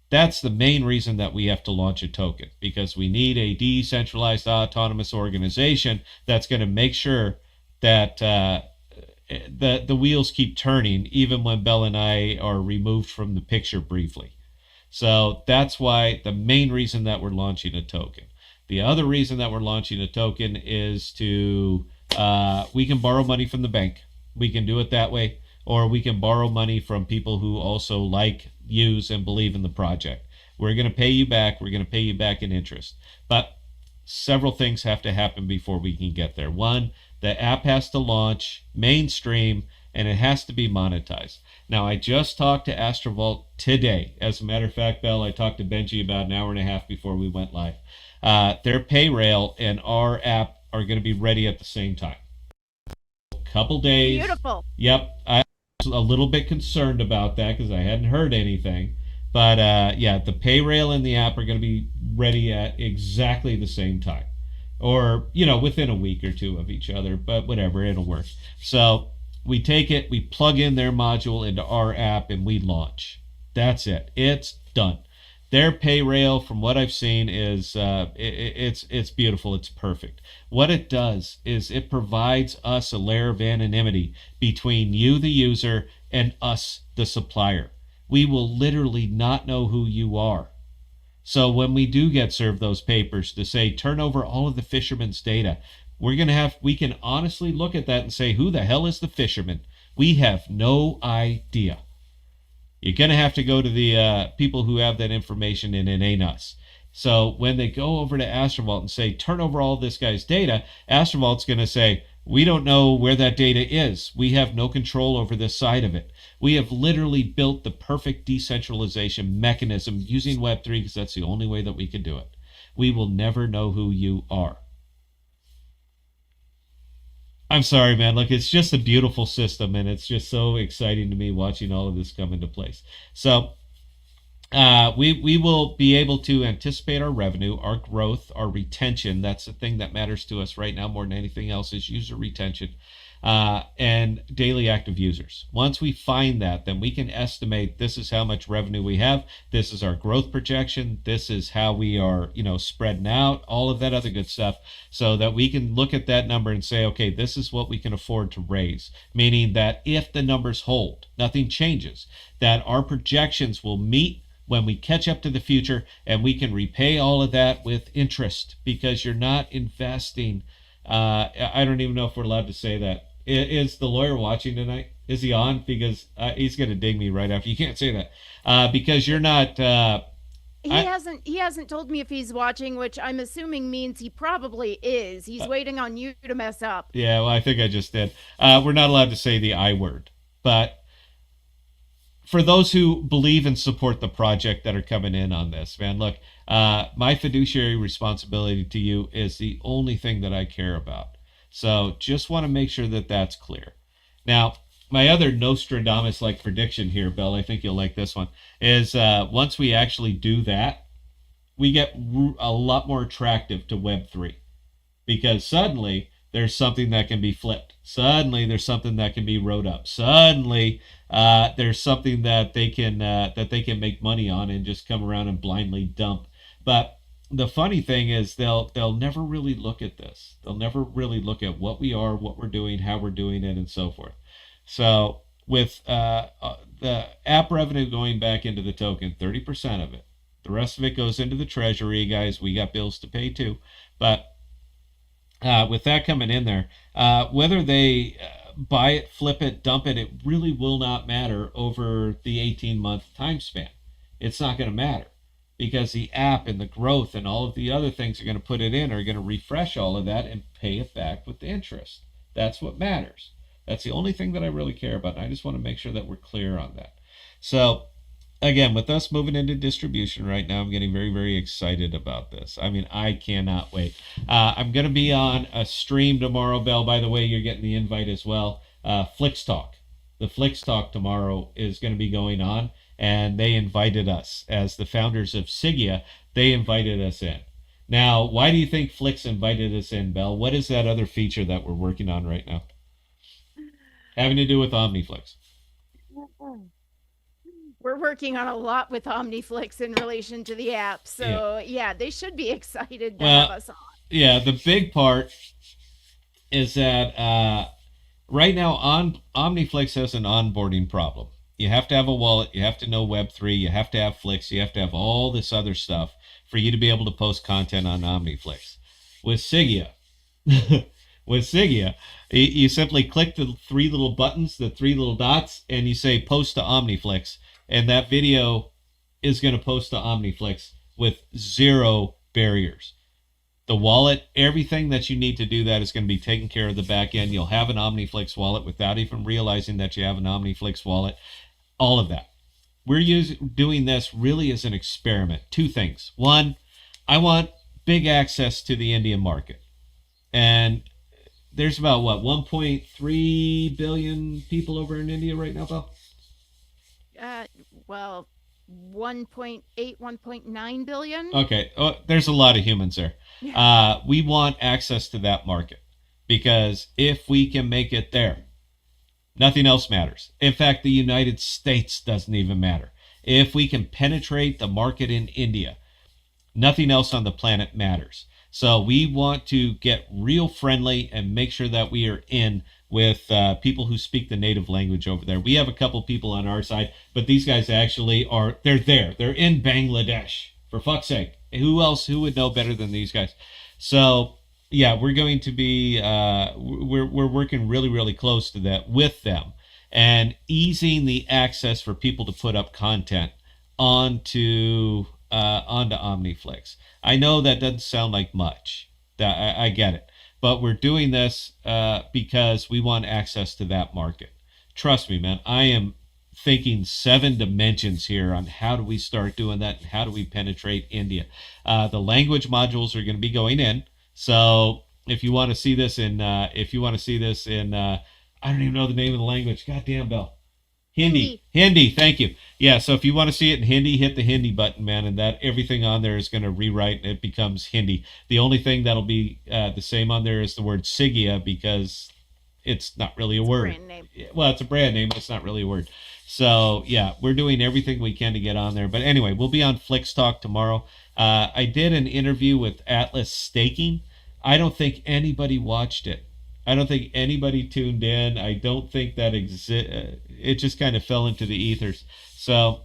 That's the main reason that we have to launch a token, because we need a decentralized autonomous organization that's going to make sure that the wheels keep turning even when Bell and I are removed from the picture briefly. So that's why the main reason that we're launching a token. The other reason that we're launching a token is to we can borrow money from the bank. We can do it that way, or we can borrow money from people who also like, use, and believe in the project. We're going to pay you back. We're going to pay you back in interest. But several things have to happen before we can get there. One, the app has to launch mainstream, and it has to be monetized. Now, I just talked to Astrovault today. As a matter of fact, Bell, I talked to Benji about an hour and a half before we went live. Their pay rail and our app are going to be ready at the same time. Couple days. Beautiful. Yep. I was a little bit concerned about that because I hadn't heard anything. But yeah, the pay rail and the app are going to be ready at exactly the same time. Or, within a week or two of each other. But whatever, it'll work. So we take it, we plug in their module into our app, and we launch. That's it. It's done. Their pay rail, from what I've seen, is it's beautiful. It's perfect. What it does is it provides us a layer of anonymity between you, the user, and us, the supplier. We will literally not know who you are. So when we do get served those papers to say turn over all of the fisherman's data, we can honestly look at that and say, who the hell is the fisherman? We have no idea. You're going to have to go to the people who have that information, and it ain't us. So when they go over to Astrovault and say, turn over all this guy's data, Astrovault's going to say, we don't know where that data is. We have no control over this side of it. We have literally built the perfect decentralization mechanism using Web3 because that's the only way that we can do it. We will never know who you are. I'm sorry, man. Look, it's just a beautiful system, and it's just so exciting to me watching all of this come into place. So we will be able to anticipate our revenue, our growth, our retention. That's the thing that matters to us right now more than anything else, is user retention. And daily active users. Once we find that, then we can estimate this is how much revenue we have. This is our growth projection. This is how we are, spreading out, all of that other good stuff, so that we can look at that number and say, okay, this is what we can afford to raise. Meaning that if the numbers hold, nothing changes, that our projections will meet when we catch up to the future, and we can repay all of that with interest, because you're not investing. I don't even know if we're allowed to say that. Is the lawyer watching tonight? Is he on? Because he's going to ding me right after. You can't say that because you're not. He hasn't told me if he's watching, which I'm assuming means he probably is. He's waiting on you to mess up. Yeah, well, I think I just did. We're not allowed to say the I word, but for those who believe and support the project that are coming in on this, man, look, my fiduciary responsibility to you is the only thing that I care about. So just want to make sure that that's clear. Now, my other Nostradamus-like prediction here, Bill, I think you'll like this one, is once we actually do that, we get a lot more attractive to Web3, because suddenly there's something that can be flipped. Suddenly there's something that can be wrote up. Suddenly there's something that they can make money on and just come around and blindly dump. But the funny thing is they'll never really look at this. They'll never really look at what we are, what we're doing, how we're doing it, and so forth. So with the app revenue going back into the token, 30% of it. The rest of it goes into the treasury, guys. We got bills to pay too. But with that coming in there, whether they buy it, flip it, dump it, it really will not matter over the 18-month time span. It's not going to matter, because the app and the growth and all of the other things are going to put it in are going to refresh all of that and pay it back with the interest. That's what matters. That's the only thing that I really care about. And I just want to make sure that we're clear on that. So again, with us moving into distribution right now, I'm getting very, very excited about this. I mean, I cannot wait. I'm going to be on a stream tomorrow, Bell. By the way, you're getting the invite as well. Flix Talk. the Flix Talk tomorrow is going to be going on, and they invited us as the founders of Sigea. They invited us in. Now, why do you think Flix invited us in, Bell? What is that other feature that we're working on right now, having to do with OmniFlix? We're working on a lot with OmniFlix in relation to the app. Yeah. So, yeah, they should be excited to have Well, us on. yeah. The big part is that right now, OmniFlix has an onboarding problem. You have to have a wallet. You have to know Web3. You have to have Flix. You have to have all this other stuff for you to be able to post content on OmniFlix. With Sigea, with Sigea, you simply click the three little buttons, the three little dots, and you say post to OmniFlix, and that video is going to post to OmniFlix with zero barriers. The wallet, everything that you need to do that is going to be taken care of the back end. You'll have an OmniFlix wallet without even realizing that you have an OmniFlix wallet. All of that. Doing this really as an experiment. Two things. One, I want big access to the Indian market. And there's about what 1.3 billion people over in India right now, Bill? Uh, well, 1.8, 1.9 billion. Okay, there's a lot of humans there. We want access to that market because if we can make it there, nothing else matters. In fact, the United States doesn't even matter. If we can penetrate the market in India, nothing else on the planet matters. So we want to get real friendly and make sure that we are in with people who speak the native language over there. We have a couple people on our side, but these guys actually are, they're there. They're in Bangladesh, for fuck's sake. Who would know better than these guys? So yeah, we're going to be, we're working really, really close to that with them and easing the access for people to put up content onto OmniFlix. I know that doesn't sound like much. I get it, but we're doing this because we want access to that market. Trust me, man. I am thinking seven dimensions here on how do we start doing that and how do we penetrate India. The language modules are going to be going in. So if you want to see this in, I don't even know the name of the language. Goddamn, Bell. Hindi. Hindi. Hindi, thank you. Yeah, so if you want to see it in Hindi, hit the Hindi button, man, and that everything on there is going to rewrite and it becomes Hindi. The only thing that'll be the same on there is the word Sigea because it's not really a It's a word. brand name. Well, it's a brand name, but it's not really a word. So yeah, we're doing everything we can to get on there. But anyway, we'll be on Flix Talk tomorrow. I did an interview with Atlas Staking. I don't think anybody watched it. I don't think anybody tuned in. I don't think that it just kind of fell into the ethers. So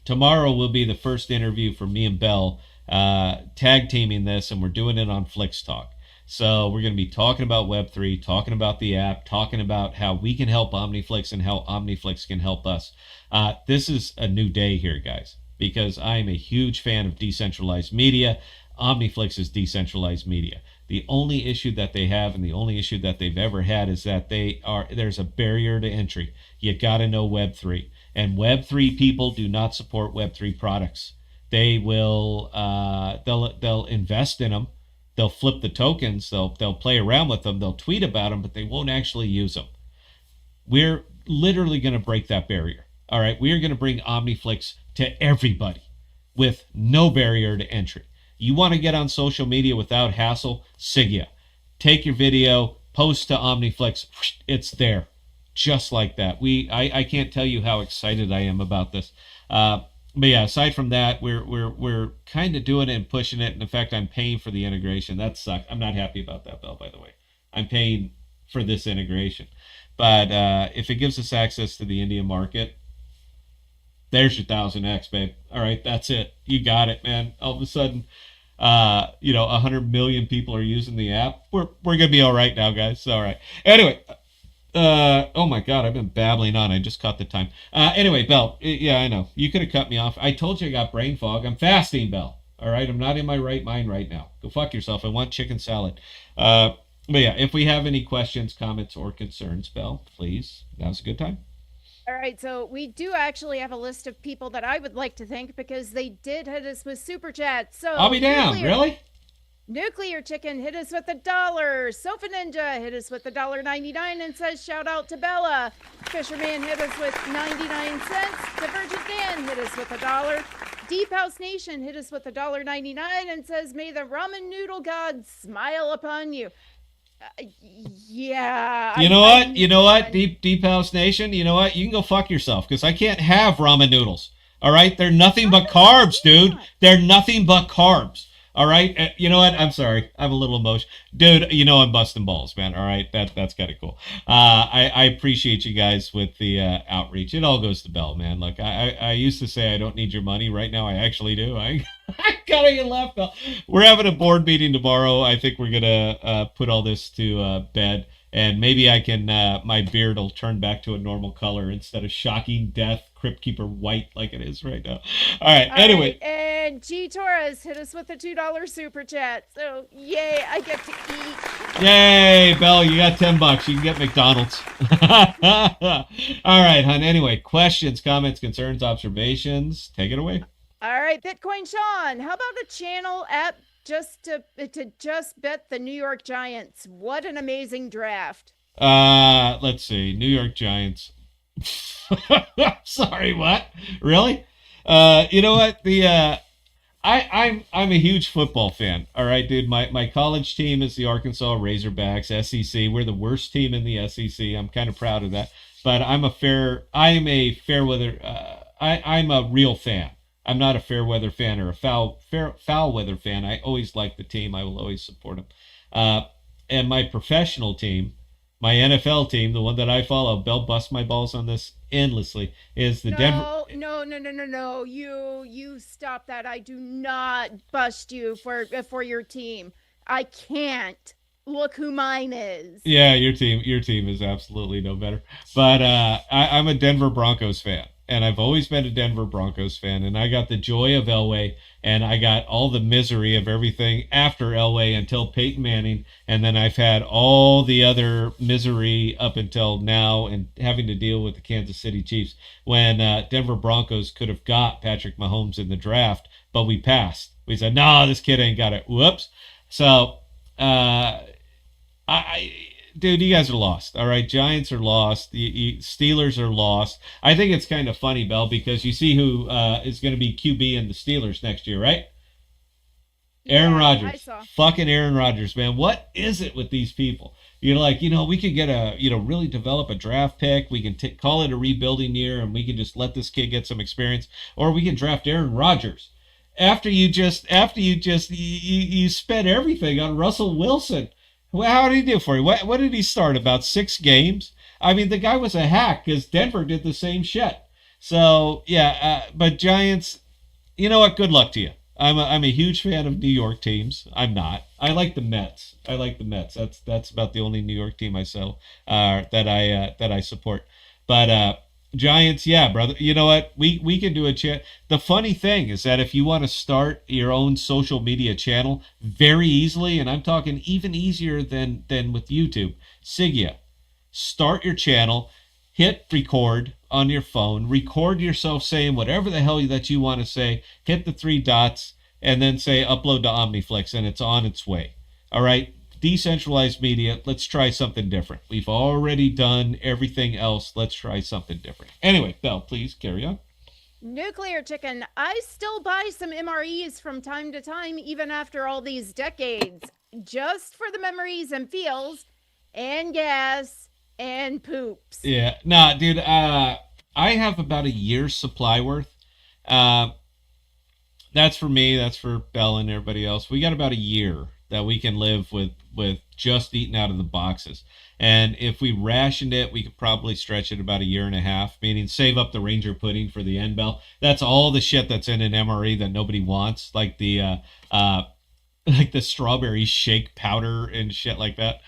tomorrow will be the first interview for me and Bell tag teaming this, and we're doing it on Flix Talk. So we're going to be talking about Web3, talking about the app, talking about how we can help OmniFlix and how OmniFlix can help us. This is a new day here, guys, because I am a huge fan of decentralized media. OmniFlix is decentralized media. The only issue that they have and the only issue that they've ever had is that there's a barrier to entry. You got to know Web3. And Web3 people do not support Web3 products. They will they'll invest in them. They'll flip the tokens. They'll play around with them. They'll tweet about them, but they won't actually use them. We're literally going to break that barrier. All right, we are going to bring OmniFlix to everybody with no barrier to entry. You want to get on social media without hassle? Sigea. Take your video, post to OmniFlix. It's there, just like that. I can't tell you how excited I am about this. But yeah, aside from that, we're kind of doing it and pushing it. And in fact, I'm paying for the integration. That sucks. I'm not happy about that, Bell. By the way, I'm paying for this integration. But if it gives us access to the Indian market, there's your 1000x, babe. All right, that's it. You got it, man. All of a sudden, 100 million people are using the app. We're gonna be all right now, guys. All right. Anyway, oh my God, I've been babbling on. I just caught the time. Anyway, Bell. Yeah, I know. You could have cut me off. I told you I got brain fog. I'm fasting, Bell. All right, I'm not in my right mind right now. Go fuck yourself. I want chicken salad. But yeah, if we have any questions, comments, or concerns, Bell, please. Now's a good time. All right, so we do actually have a list of people that I would like to thank because they did hit us with super chats. So I'll be you're down. clear. Really? Nuclear Chicken hit us with $1. Sofa Ninja hit us with $1.99 and says shout out to Bella. Fisherman hit us with 99 cents. Divergent Dan hit us with $1. Deep House Nation hit us with $1.99 and says may the ramen noodle god smile upon you. Yeah, You know what? You need know what? one. Deep House Nation. You know what? You can go fuck yourself because I can't have ramen noodles. All right, they're nothing How but come carbs, you dude. not? They're nothing but carbs. All right. You know what? I'm sorry. I'm a little emotional, dude. You know I'm busting balls, man. All right. That's kind of cool. I appreciate you guys with the outreach. It all goes to Bell, man. Look, I used to say I don't need your money. Right now, I actually do. I gotta get left, Bell. We're having a board meeting tomorrow. I think we're gonna put all this to bed, and maybe I can my beard will turn back to a normal color instead of shocking death crypt keeper white like it is right now. All right. All right, Anyway, and G Torres hit us with a $2 super chat. So yay, I get to eat. yay, Bell, you got $10. You can get McDonald's. All right, hon. Anyway, questions, comments, concerns, observations. Take it away. All right, Bitcoin Sean, how about a channel app just to just bet the New York Giants? What an amazing draft. Let's see. New York Giants. Sorry, what? Really? You know what? I'm a huge football fan. All right, dude. My college team is the Arkansas Razorbacks, SEC. We're the worst team in the SEC. I'm kind of proud of that. But I'm a fair weather. I'm a real fan. I'm not a fair weather fan or a foul weather fan. I always like the team. I will always support them. And my professional team, my NFL team, the one that I follow, Bell busts my balls on this endlessly, is the Denver. No, no, no, no, no, no. You stop that. I do not bust you for your team. I can't. Look who mine is. Yeah, your team is absolutely no better. But I'm a Denver Broncos fan, and I've always been a Denver Broncos fan. And I got the joy of Elway, and I got all the misery of everything after Elway until Peyton Manning, and then I've had all the other misery up until now, and having to deal with the Kansas City Chiefs when Denver Broncos could have got Patrick Mahomes in the draft, but we passed. We said, no, this kid ain't got it. Whoops. So. I dude, you guys are lost. All right, Giants are lost. The Steelers are lost. I think it's kind of funny, Bell, because you see who is going to be QB in the Steelers next year, right? Aaron Yeah, I Rodgers. saw. Fucking Aaron Rodgers, man. What is it with these people? You're like, we could get really develop a draft pick. We can call it a rebuilding year, and we can just let this kid get some experience, or we can draft Aaron Rodgers after you spent everything on Russell Wilson. Well, how did he do for you? What did he start? About 6 games? I mean, the guy was a hack because Denver did the same shit. So yeah, but Giants, you know what? Good luck to you. I'm a huge fan of New York teams. I'm not. I like the Mets. I like the Mets. That's about the only New York team I sell that I support. But Giants, yeah, brother. You know what? We can do a chat. The funny thing is that if you want to start your own social media channel very easily, and I'm talking even easier than with YouTube, Sigea, start your channel, hit record on your phone, record yourself saying whatever the hell that you want to say, hit the 3 dots, and then say upload to Omniflix, and it's on its way. All right? Decentralized media, let's try something different. We've already done everything else. Let's try something different. Anyway, Belle, please carry on. Nuclear Chicken, I still buy some MREs from time to time, even after all these decades, just for the memories and feels, and gas, and poops. Yeah, nah, dude. I have about a year's supply worth. Uh, that's for me. That's for Bell and everybody else. We got about a year that we can live with just eating out of the boxes. And if we rationed it, we could probably stretch it about a year and a half, meaning save up the Ranger pudding for the end bell. That's all the shit that's in an MRE that nobody wants, like like the strawberry shake powder and shit like that.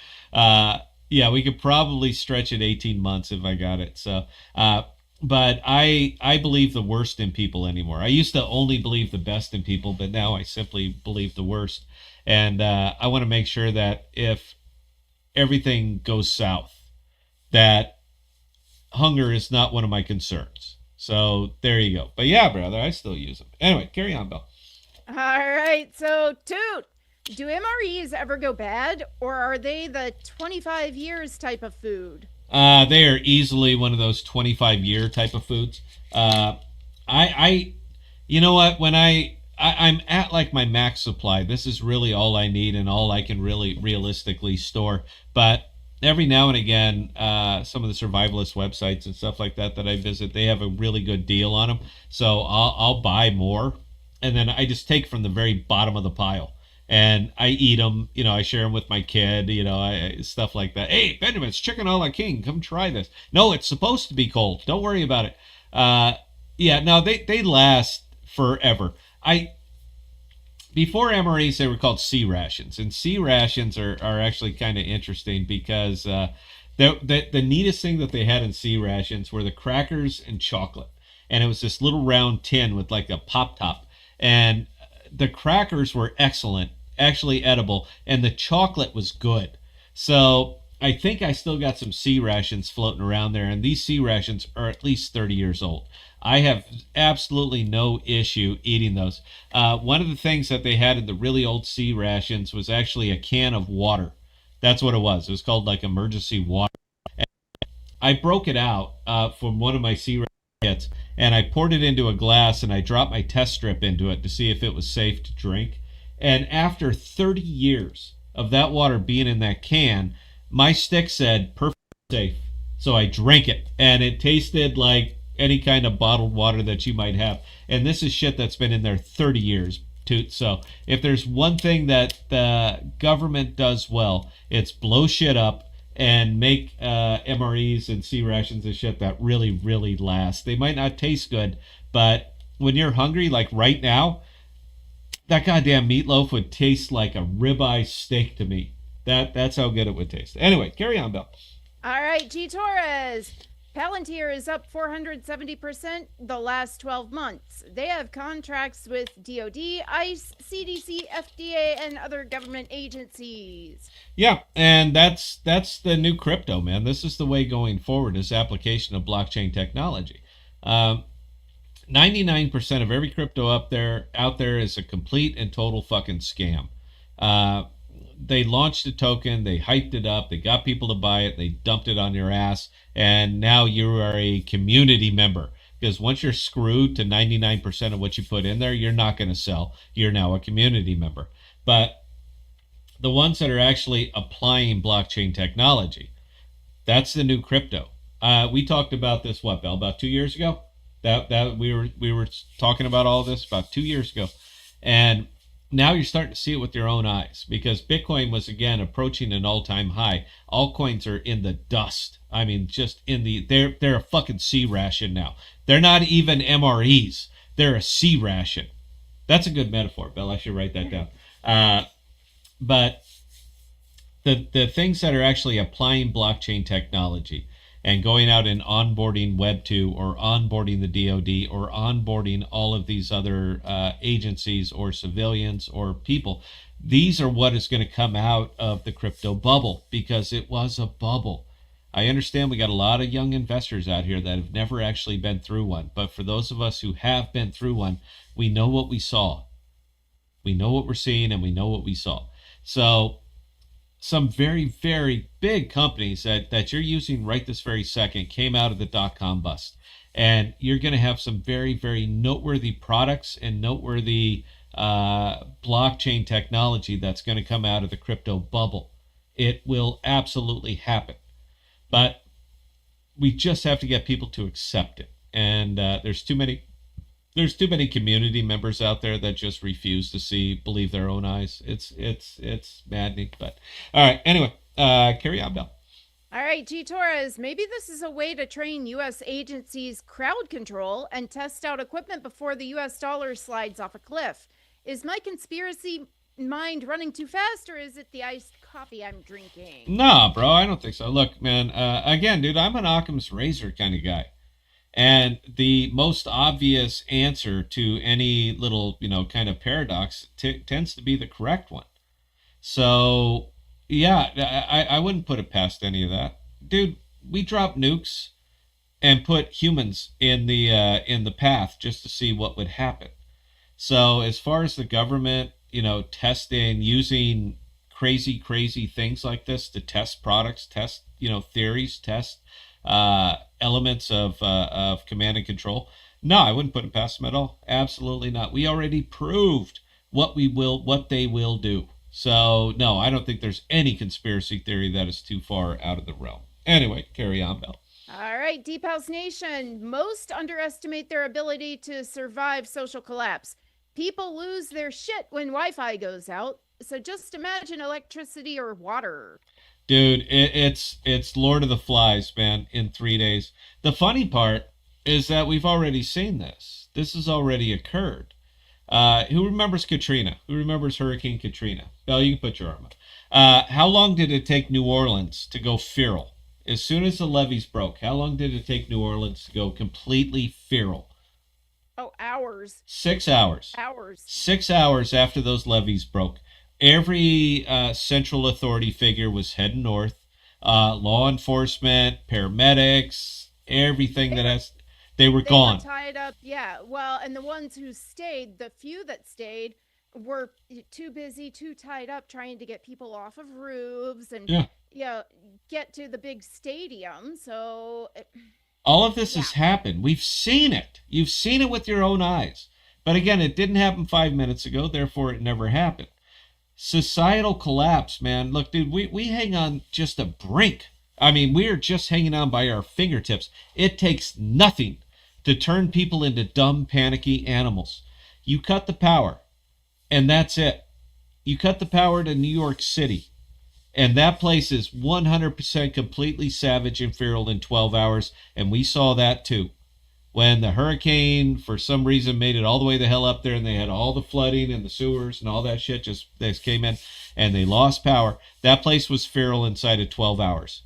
Yeah, we could probably stretch it 18 months if I got it. So, but I believe the worst in people anymore. I used to only believe the best in people, but now I simply believe the worst. And I want to make sure that if everything goes south, that hunger is not one of my concerns. So there you go. But yeah, brother, I still use them. Anyway, carry on, Bill. All right, so Toot, Do MREs ever go bad, or are they the 25 years type of food? They are easily one of those 25-year type of foods. Uh, I you know what? When I'm at like my max supply, this is really all I need and all I can really realistically store. But every now and again, some of the survivalist websites and stuff like that I visit, they have a really good deal on them. So I'll buy more, and then I just take from the very bottom of the pile. And I eat them, I share them with my kid, stuff like that. Hey, Benjamin, it's chicken a la king. Come try this. No, it's supposed to be cold. Don't worry about it. Uh, yeah, no, they last forever. I Before MREs they were called C rations, and C rations are actually kind of interesting because the neatest thing that they had in C rations were the crackers and chocolate, and it was this little round tin with like a pop top, and the crackers were excellent, actually edible, and the chocolate was good. So I think I still got some C rations floating around there, and these C rations are at least 30 years old. I have absolutely no issue eating those. One of the things that they had in the really old C rations was actually a can of water. That's what it was. It was called like emergency water. I broke it out from one of my C kits, and I poured it into a glass, and I dropped my test strip into it to see if it was safe to drink. And after 30 years of that water being in that can, my stick said perfect safe. So I drank it, and it tasted like any kind of bottled water that you might have. And this is shit that's been in there 30 years. So if there's one thing that the government does well, it's blow shit up and make MREs and C rations and shit that really, really last. They might not taste good, but when you're hungry, like right now, that goddamn meatloaf would taste like a ribeye steak to me. That's how good it would taste. Anyway, carry on, Bill. All right, G Torres. Palantir is up 470% the last 12 months. They have contracts with DoD, ICE, CDC, FDA, and other government agencies. Yeah, and that's the new crypto, man. This is the way going forward. Is application of blockchain technology. 99% of every crypto out there is a complete and total fucking scam. Uh, they launched a token, they hyped it up, they got people to buy it, they dumped it on your ass, and now you are a community member. Because once you're screwed to 99% of what you put in there, you're not going to sell. You're now a community member. But the ones that are actually applying blockchain technology, that's the new crypto. We talked about this what, Bell, about 2 years ago. That we were talking about all this about 2 years ago, and now you're starting to see it with your own eyes because Bitcoin was again approaching an all-time high. Altcoins are in the dust. I mean, just in the they're a fucking C ration now. They're not even MREs. They're a C ration. That's a good metaphor, Bill. I should write that down. But the things that are actually applying blockchain technology and going out and onboarding Web2 or onboarding the DoD or onboarding all of these other agencies or civilians or people, these are what is going to come out of the crypto bubble because it was a bubble. I understand we got a lot of young investors out here that have never actually been through one, but for those of us who have been through one, we know what we saw. We know what we're seeing and we know what we saw. So some very, very big companies that you're using right this very second came out of the dot-com bust. And you're going to have some very, very noteworthy products and noteworthy blockchain technology that's going to come out of the crypto bubble. It will absolutely happen. But we just have to get people to accept it. And there's too many community members out there that just refuse to believe their own eyes. It's maddening. But all right, anyway, carry on, Bill. All right, G Torres, maybe this is a way to train U.S. agencies crowd control and test out equipment before the U.S. dollar slides off a cliff. Is my conspiracy mind running too fast, or is it the iced coffee I'm drinking? No, bro, I don't think so. Look, man, again, dude, I'm an Occam's razor kind of guy. And the most obvious answer to any little, kind of paradox tends to be the correct one. So, yeah, I wouldn't put it past any of that. Dude, we dropped nukes and put humans in the path just to see what would happen. So, as far as the government, testing, using crazy things like this to test products, test theories, test elements of command and control. No, I wouldn't put it past them at all. Absolutely not. We already proved what they will do. So no, I don't think there's any conspiracy theory that is too far out of the realm. Anyway, carry on, Bell. All right, Deep House Nation. Most underestimate their ability to survive social collapse. People lose their shit when Wi Fi goes out. So just imagine electricity or water. Dude, it's Lord of the Flies, man, in 3 days. The funny part is that we've already seen this. This has already occurred. Who remembers Katrina? Who remembers Hurricane Katrina? Bell, you can put your arm up. How long did it take New Orleans to go feral? As soon as the levees broke, how long did it take New Orleans to go completely feral? Oh, hours. 6 hours. Hours. 6 hours after those levees broke. Every central authority figure was heading north. Law enforcement, paramedics, everything that has, they were They were gone. tied up. Yeah. Well, and the ones who stayed, the few that stayed, were too busy, too tied up trying to get people off of roofs and Yeah. get to the big stadium. So, All of this yeah. has happened. We've seen it. You've seen it with your own eyes. But again, it didn't happen 5 minutes ago, therefore it never happened. Societal collapse, man. Look, dude, we hang on just a brink. I mean, we're just hanging on by our fingertips. It takes nothing to turn people into dumb, panicky animals. You cut the power, and that's it. You cut the power to New York City, and that place is 100% completely savage and feral in 12 hours, and we saw that too. When the hurricane, for some reason, made it all the way the hell up there, and they had all the flooding and the sewers and all that shit just came in, and they lost power, that place was feral inside of 12 hours.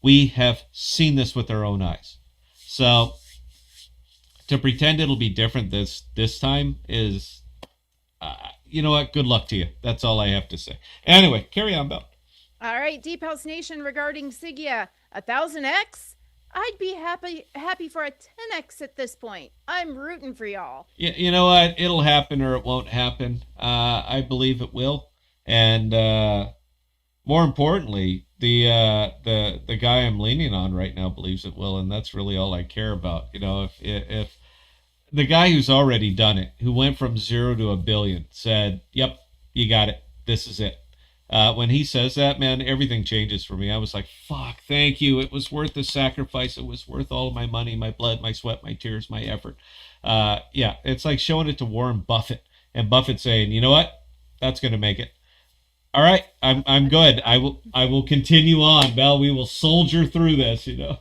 We have seen this with our own eyes. So to pretend it'll be different this time is, you know what? Good luck to you. That's all I have to say. Anyway, carry on, Bell. All right, Deep House Nation regarding Sigea, 1000x? I'd be happy for a 10x at this point. I'm rooting for y'all. You know what? It'll happen or it won't happen. I believe it will, and more importantly, the guy I'm leaning on right now believes it will, and that's really all I care about. If the guy who's already done it, who went from 0 to 1 billion, said, "Yep, you got it. This is it." When he says that, man, everything changes for me. I was like, "Fuck, thank you. It was worth the sacrifice. It was worth all of my money, my blood, my sweat, my tears, my effort." Yeah, it's like showing it to Warren Buffett, and Buffett saying, "You know what? That's going to make it." All right, I'm good. I will continue on, Bell. We will soldier through this. Yeah,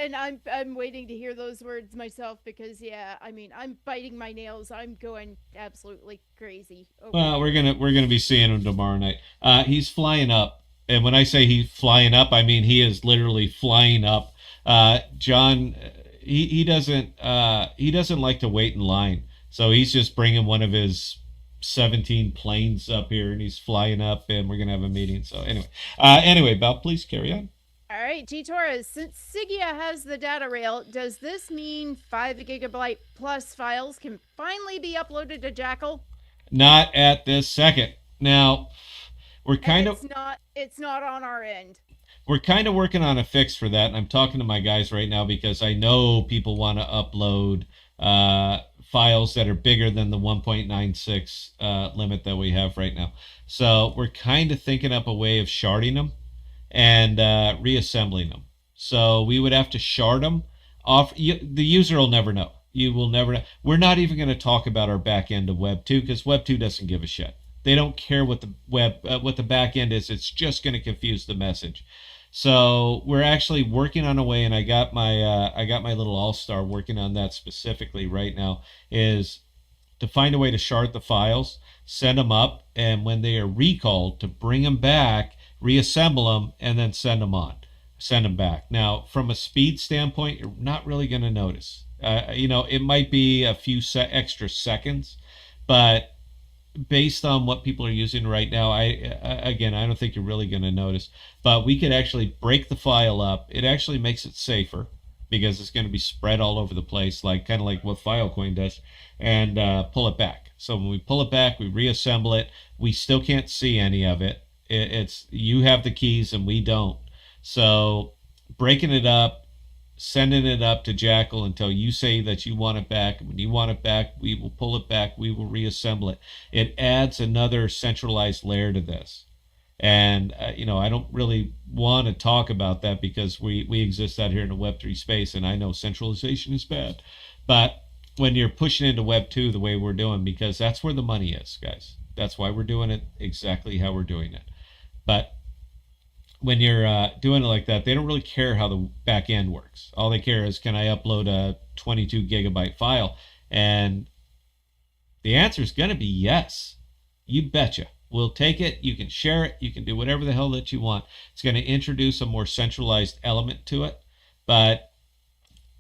and I'm waiting to hear those words myself because yeah, I mean, I'm biting my nails. I'm going absolutely crazy over Well, we're here. gonna we're gonna be seeing him tomorrow night. He's flying up, and when I say he's flying up, I mean he is literally flying up. John, he doesn't like to wait in line, so he's just bringing one of his 17 planes up here, and he's flying up, and we're gonna have a meeting. So anyway, Bell, please carry on. All right, G Torres, since Sigea has the data rail, does this mean 5 gigabyte plus files can finally be uploaded to Jackal? Not at this second. Now, we're And kind of it's not on our end. we're kind of working on a fix for that, and I'm talking to my guys right now because I know people want to upload files that are bigger than the 1.96 limit that we have right now. So we're kind of thinking up a way of sharding them and reassembling them. So we would have to shard them off. The user will never know. You will never know. We're not even going to talk about our back end of Web 2 because Web 2 doesn't give a shit. They don't care what the back end is. It's just going to confuse the message. So we're actually working on a way, and I got my little all star working on that specifically right now. Is to find a way to shard the files, send them up, and when they are recalled, to bring them back, reassemble them, and then send them back. Now, from a speed standpoint, you're not really going to notice. It might be a few extra seconds, but based on what people are using right now, I don't think you're really going to notice. But we could actually break the file up. It actually makes it safer because it's going to be spread all over the place, like kind of like what Filecoin does, and pull it back. So when we pull it back, we reassemble it. We still can't see any of it. It's you have the keys and we don't. So breaking it up, sending it up to Jackal until you say that you want it back. When you want it back, we will pull it back. We will reassemble it. It adds another centralized layer to this. And I don't really want to talk about that because we exist out here in the Web3 space, and I know centralization is bad. But when you're pushing into Web2 the way we're doing, because that's where the money is, guys. That's why we're doing it exactly how we're doing it. But when you're doing it like that, they don't really care how the back end works. All they care is, can I upload a 22 gigabyte file? And the answer is going to be yes. You betcha. We'll take it. You can share it. You can do whatever the hell that you want. It's going to introduce a more centralized element to it. But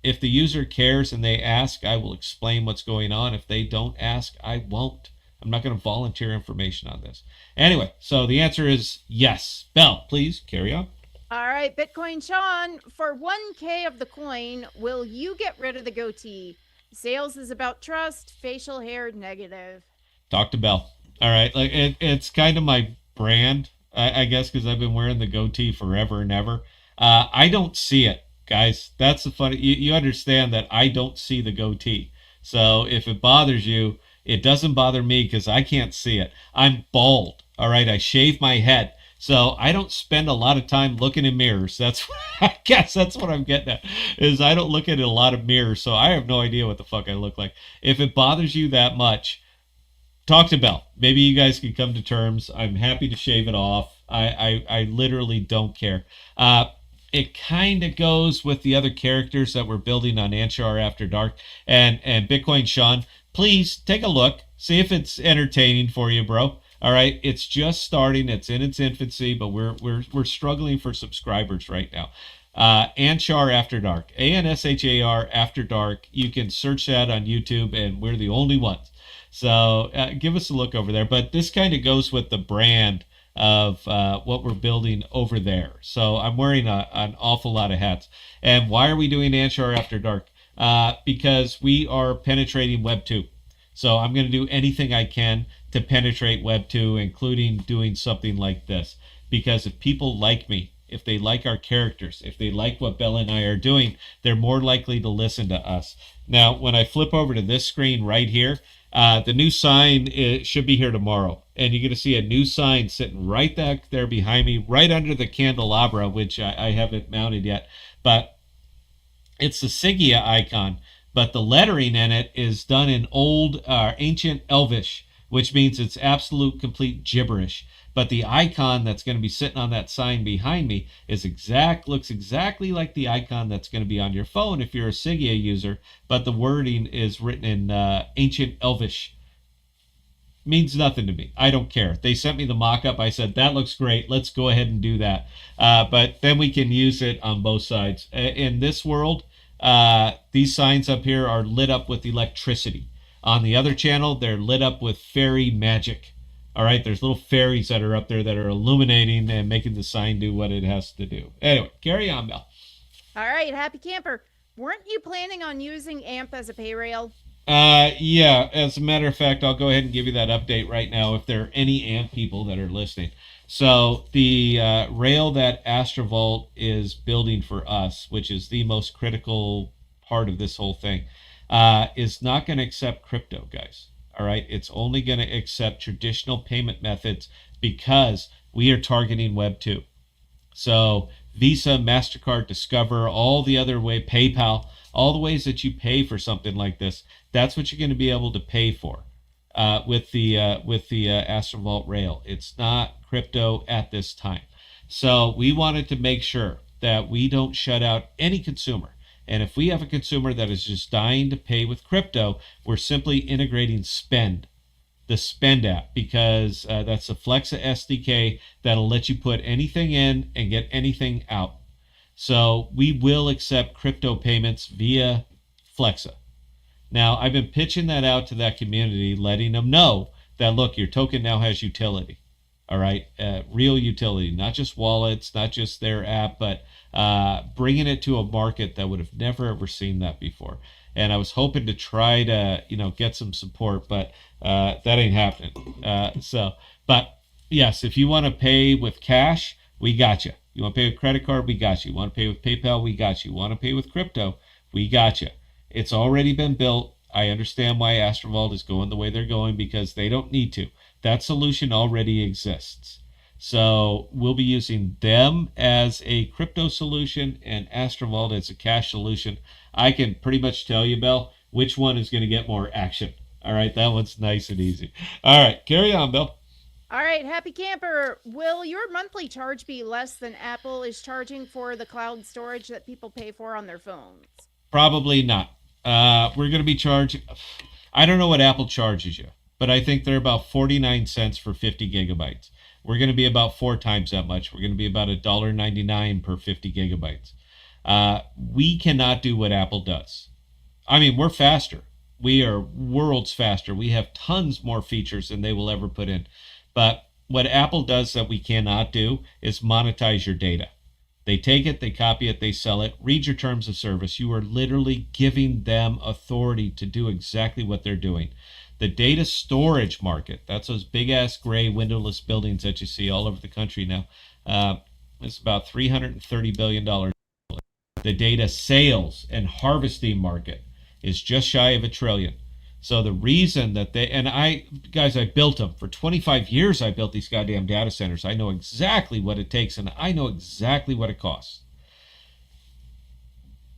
if the user cares and they ask, I will explain what's going on. If they don't ask, I won't. I'm not going to volunteer information on this. Anyway, so the answer is yes. Belle, please carry on. All right, Bitcoin Sean, for 1K of the coin, will you get rid of the goatee? Sales is about trust, facial hair negative. Talk to Belle. All right, like it's kind of my brand, I guess, because I've been wearing the goatee forever and ever. I don't see it, guys. That's the funny. You understand that I don't see the goatee. So if it bothers you, it doesn't bother me because I can't see it. I'm bald. All right, I shave my head. So I don't spend a lot of time looking in mirrors. That's I guess that's what I'm getting at. Is I don't look at a lot of mirrors, so I have no idea what the fuck I look like. If it bothers you that much, talk to Belle. Maybe you guys can come to terms. I'm happy to shave it off. I literally don't care. It kind of goes with the other characters that we're building on Anshar After Dark and Bitcoin Sean. Please take a look. See if it's entertaining for you, bro. All right, it's just starting. It's in its infancy, but we're struggling for subscribers right now. Anshar After Dark, ANSHAR After Dark. You can search that on YouTube, and we're the only ones. So give us a look over there. But this kind of goes with the brand of what we're building over there. So I'm wearing an awful lot of hats. And why are we doing Anshar After Dark? Because we are penetrating Web 2. So I'm going to do anything I can to penetrate Web 2, including doing something like this. Because if people like me, if they like our characters, if they like what Bella and I are doing, they're more likely to listen to us. Now, when I flip over to this screen right here, the new sign should be here tomorrow. And you're going to see a new sign sitting right back there behind me, right under the candelabra, which I haven't mounted yet. But it's the Sigea icon, but the lettering in it is done in old, ancient Elvish, which means it's absolute complete gibberish. But the icon that's going to be sitting on that sign behind me looks exactly like the icon that's going to be on your phone if you're a Sigea user, but the wording is written in ancient Elvish. Means nothing to me. I don't care. They sent me the mock-up. I said, that looks great. Let's go ahead and do that. But then we can use it on both sides. In this world, these signs up here are lit up with electricity. On the other channel, they're lit up with fairy magic. All right, there's little fairies that are up there that are illuminating and making the sign do what it has to do. Anyway, carry on, Mel. All right, Happy Camper. Weren't you planning on using AMP as a pay rail? Yeah, as a matter of fact, I'll go ahead and give you that update right now if there are any AMP people that are listening. So the rail that Astrovault is building for us, which is the most critical part of this whole thing, is not going to accept crypto, guys. All right, it's only going to accept traditional payment methods because we are targeting Web 2. So Visa, MasterCard, Discover, all the other way, PayPal, all the ways that you pay for something like this, that's what you're going to be able to pay for with the Astrovault Rail. It's not crypto at this time. So we wanted to make sure that we don't shut out any consumer. And if we have a consumer that is just dying to pay with crypto, we're simply integrating Spend, the Spend app, because that's the Flexa SDK that'll let you put anything in and get anything out. So we will accept crypto payments via Flexa. Now, I've been pitching that out to that community, letting them know that, look, your token now has utility. All right, real utility, not just wallets, not just their app, but bringing it to a market that would have never ever seen that before. and I was hoping to try to get some support, but that ain't happening. But yes, if you want to pay with cash, we got you. You want to pay with credit card, we got you. You want to pay with PayPal, we got you. You want to pay with crypto, we got you. It's already been built. I understand why Astrovault is going the way they're going because they don't need to. That solution already exists. So we'll be using them as a crypto solution and Astrovault as a cash solution. I can pretty much tell you, Bell, which one is going to get more action. All right, that one's nice and easy. All right, carry on, Bell. All right, Happy Camper, will your monthly charge be less than Apple is charging for the cloud storage that people pay for on their phones? Probably not. We're going to be charging. I don't know what Apple charges you, but I think they're about 49 cents for 50 gigabytes. We're going to be about 4 times that much. We're going to be about $1.99 per 50 gigabytes. We cannot do what Apple does. I mean, we're faster. We are worlds faster. We have tons more features than they will ever put in. But what Apple does that we cannot do is monetize your data. They take it, they copy it, they sell it. Read your terms of service. You are literally giving them authority to do exactly what they're doing. The data storage market, that's those big ass gray windowless buildings that you see all over the country now. It's about $330 billion. The data sales and harvesting market is just shy of $1 trillion. So the reason that I built them for 25 years. I built these goddamn data centers. I know exactly what it takes and I know exactly what it costs.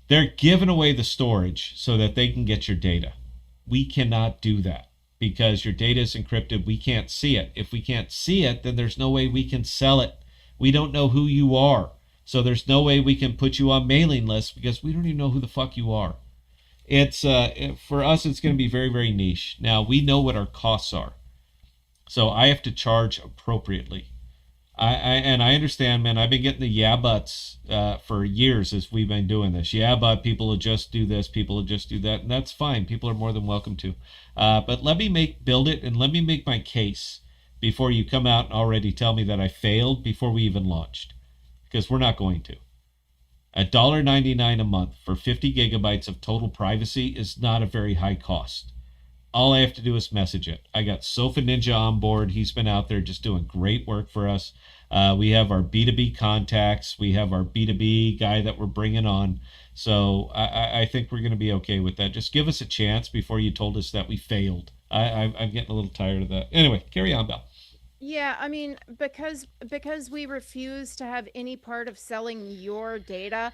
They're giving away the storage so that they can get your data. We cannot do that because your data is encrypted. We can't see it. If we can't see it, then there's no way we can sell it. We don't know who you are. So there's no way we can put you on mailing lists because we don't even know who the fuck you are. It's for us, it's going to be very, very niche. Now we know what our costs are, so I have to charge appropriately. I understand, man. I've been getting the yeah buts for years as we've been doing this. Yeah, but people will just do this, people will just do that, and that's fine. People are more than welcome to. But let me build it and let me make my case before you come out and already tell me that I failed before we even launched, because we're not going to. $1.99 a month for 50 gigabytes of total privacy is not a very high cost. All I have to do is message it. I got Sofa Ninja on board. He's been out there just doing great work for us. We have our B2B contacts. We have our B2B guy that we're bringing on. So I think we're going to be okay with that. Just give us a chance before you told us that we failed. I'm getting a little tired of that. Anyway, carry on, Bell. Yeah, I mean, because we refuse to have any part of selling your data,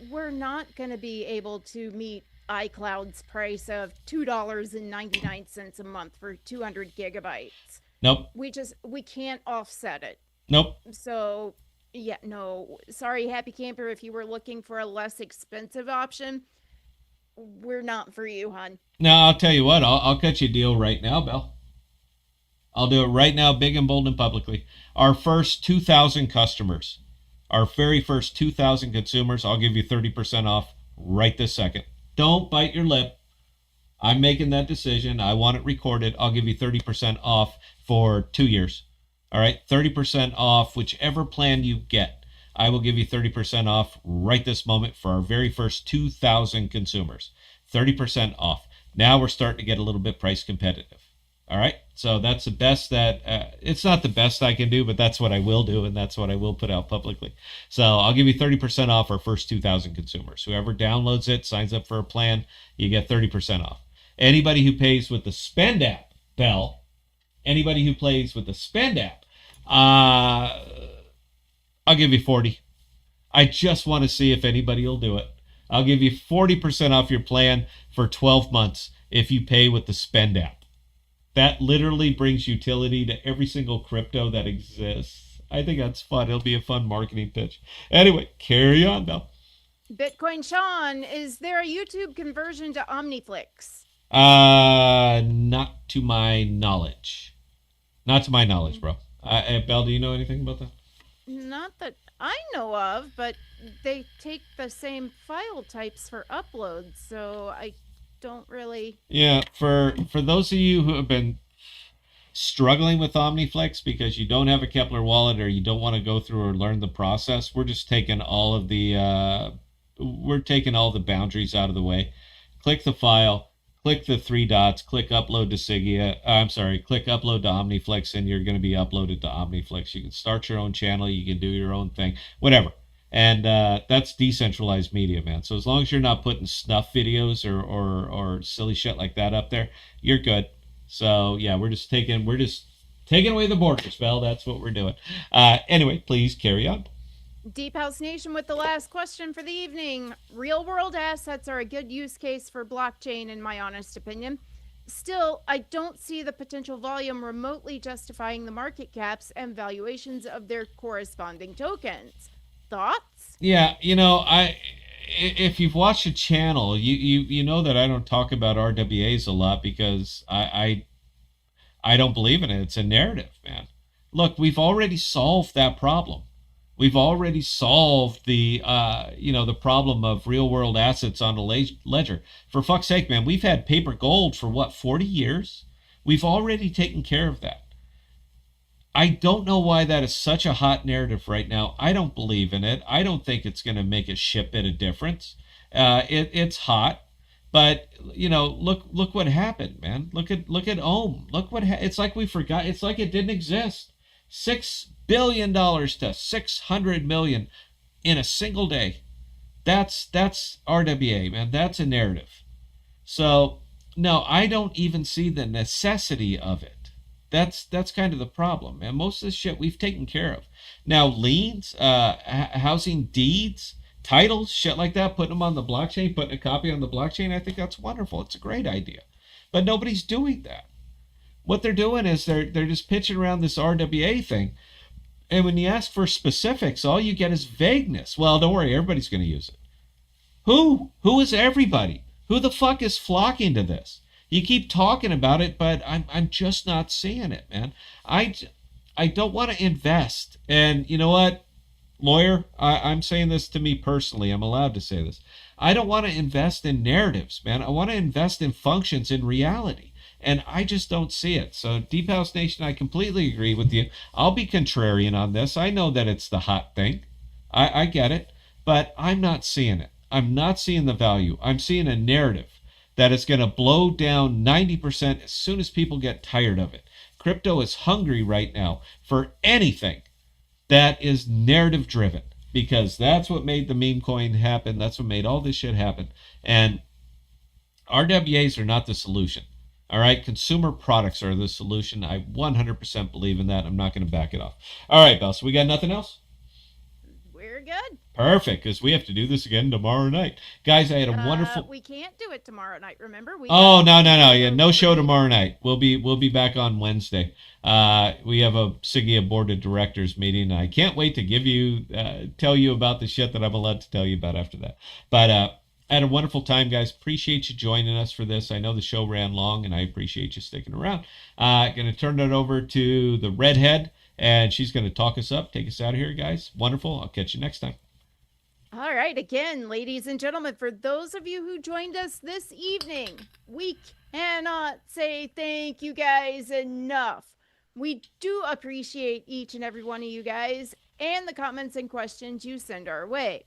we're not going to be able to meet iCloud's price of $2.99 a month for 200 gigabytes. Nope. We can't offset it. Nope. So, yeah, no. Sorry, Happy Camper, if you were looking for a less expensive option, we're not for you, hon. Now, I'll tell you what. I'll cut you a deal right now, Bell. I'll do it right now, big and bold and publicly. Our first 2,000 customers, our very first 2,000 consumers, I'll give you 30% off right this second. Don't bite your lip. I'm making that decision. I want it recorded. I'll give you 30% off for 2 years. All right, 30% off whichever plan you get. I will give you 30% off right this moment for our very first 2,000 consumers. 30% off. Now we're starting to get a little bit price competitive. All right, so that's the best that it's not the best I can do, but that's what I will do, and that's what I will put out publicly. So I'll give you 30% off our first 2,000 consumers. Whoever downloads it, signs up for a plan, you get 30% off. Anybody who pays with the Spend app, Bell, anybody who plays with the Spend app, I'll give you 40. I just want to see if anybody will do it. I'll give you 40% off your plan for 12 months if you pay with the Spend app. That literally brings utility to every single crypto that exists. I think that's fun. It'll be a fun marketing pitch. Anyway, carry on, Bell. Bitcoin Sean, is there a YouTube conversion to OmniFlix? Not to my knowledge. Not to my knowledge, bro. Bell, do you know anything about that? Not that I know of, but they take the same file types for uploads, so I don't really. Yeah, for those of you who have been struggling with OmniFlex because you don't have a Kepler wallet or you don't want to go through or learn the process, we're just taking all of the we're taking all the boundaries out of the way. click the file, click the three dots, click upload to Sigea. I'm sorry, click upload to OmniFlix, and you're going to be uploaded to OmniFlix. You can start your own channel, you can do your own thing, whatever. And that's decentralized media, man. So as long as you're not putting snuff videos or silly shit like that up there, you're good. So yeah, we're just taking away the border spell. That's what we're doing. Anyway, please carry on. Deep House Nation with the last question for the evening. Real world assets are a good use case for blockchain, in my honest opinion. Still, I don't see the potential volume remotely justifying the market caps and valuations of their corresponding tokens. Thoughts? Yeah, if you've watched the channel, you know that I don't talk about RWAs a lot because I don't believe in it. It's a narrative, man. Look, we've already solved that problem. We've already solved the problem of real world assets on a ledger. For fuck's sake, man, we've had paper gold for what, 40 years? We've already taken care of that. I don't know why that is such a hot narrative right now. I don't believe in it. I don't think it's going to make a shit bit of difference. It's hot, but look what happened, man. Look at Ohm. It's like we forgot. It's like it didn't exist. $6 billion to 600 million in a single day. That's RWA, man. That's a narrative. So no, I don't even see the necessity of it. That's kind of the problem, and most of the shit we've taken care of. Now liens, housing deeds, titles, shit like that, putting them on the blockchain, putting a copy on the blockchain, I think that's wonderful. It's a great idea, but nobody's doing that. What they're doing is they're just pitching around this RWA thing, and when you ask for specifics, all you get is vagueness. Well, don't worry, everybody's going to use it. Who is everybody? Who the fuck is flocking to this? You keep talking about it, but I'm just not seeing it, man. I don't want to invest. And you know what, lawyer? I'm saying this to me personally. I'm allowed to say this. I don't want to invest in narratives, man. I want to invest in functions in reality. And I just don't see it. So, Deep House Nation, I completely agree with you. I'll be contrarian on this. I know that it's the hot thing. I get it. But I'm not seeing it. I'm not seeing the value. I'm seeing a narrative that is going to blow down 90% as soon as people get tired of it. Crypto is hungry right now for anything that is narrative driven because that's what made the meme coin happen. That's what made all this shit happen. And RWAs are not the solution. All right, consumer products are the solution. I 100% believe in that. I'm not going to back it off. All right, Belle, so we got nothing else? We're good. Perfect, because we have to do this again tomorrow night. Guys, I had a wonderful... We can't do it tomorrow night, remember? No. Yeah, no show tomorrow night. We'll be back on Wednesday. We have a Sigea Board of Directors meeting. I can't wait to tell you about the shit that I'm allowed to tell you about after that. But I had a wonderful time, guys. Appreciate you joining us for this. I know the show ran long, and I appreciate you sticking around. Going to turn it over to the redhead, and she's going to talk us up, take us out of here, guys. Wonderful. I'll catch you next time. All right. Again, ladies and gentlemen, for those of you who joined us this evening, we cannot say thank you guys enough. We do appreciate each and every one of you guys and the comments and questions you send our way.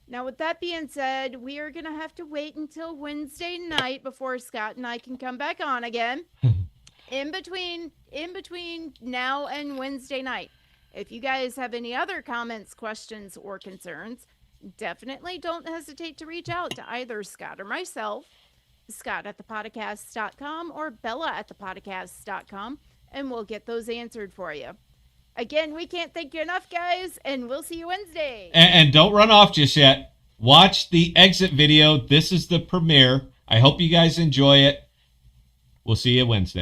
Now, with that being said, we are going to have to wait until Wednesday night before Scott and I can come back on again. In between now and Wednesday night, if you guys have any other comments, questions, or concerns, definitely don't hesitate to reach out to either Scott or myself, Scott at ThePodocasts.com or Bella at ThePodocasts.com, and we'll get those answered for you. Again, we can't thank you enough, guys, and we'll see you Wednesday. And don't run off just yet. Watch the exit video. This is the premiere. I hope you guys enjoy it. We'll see you Wednesday.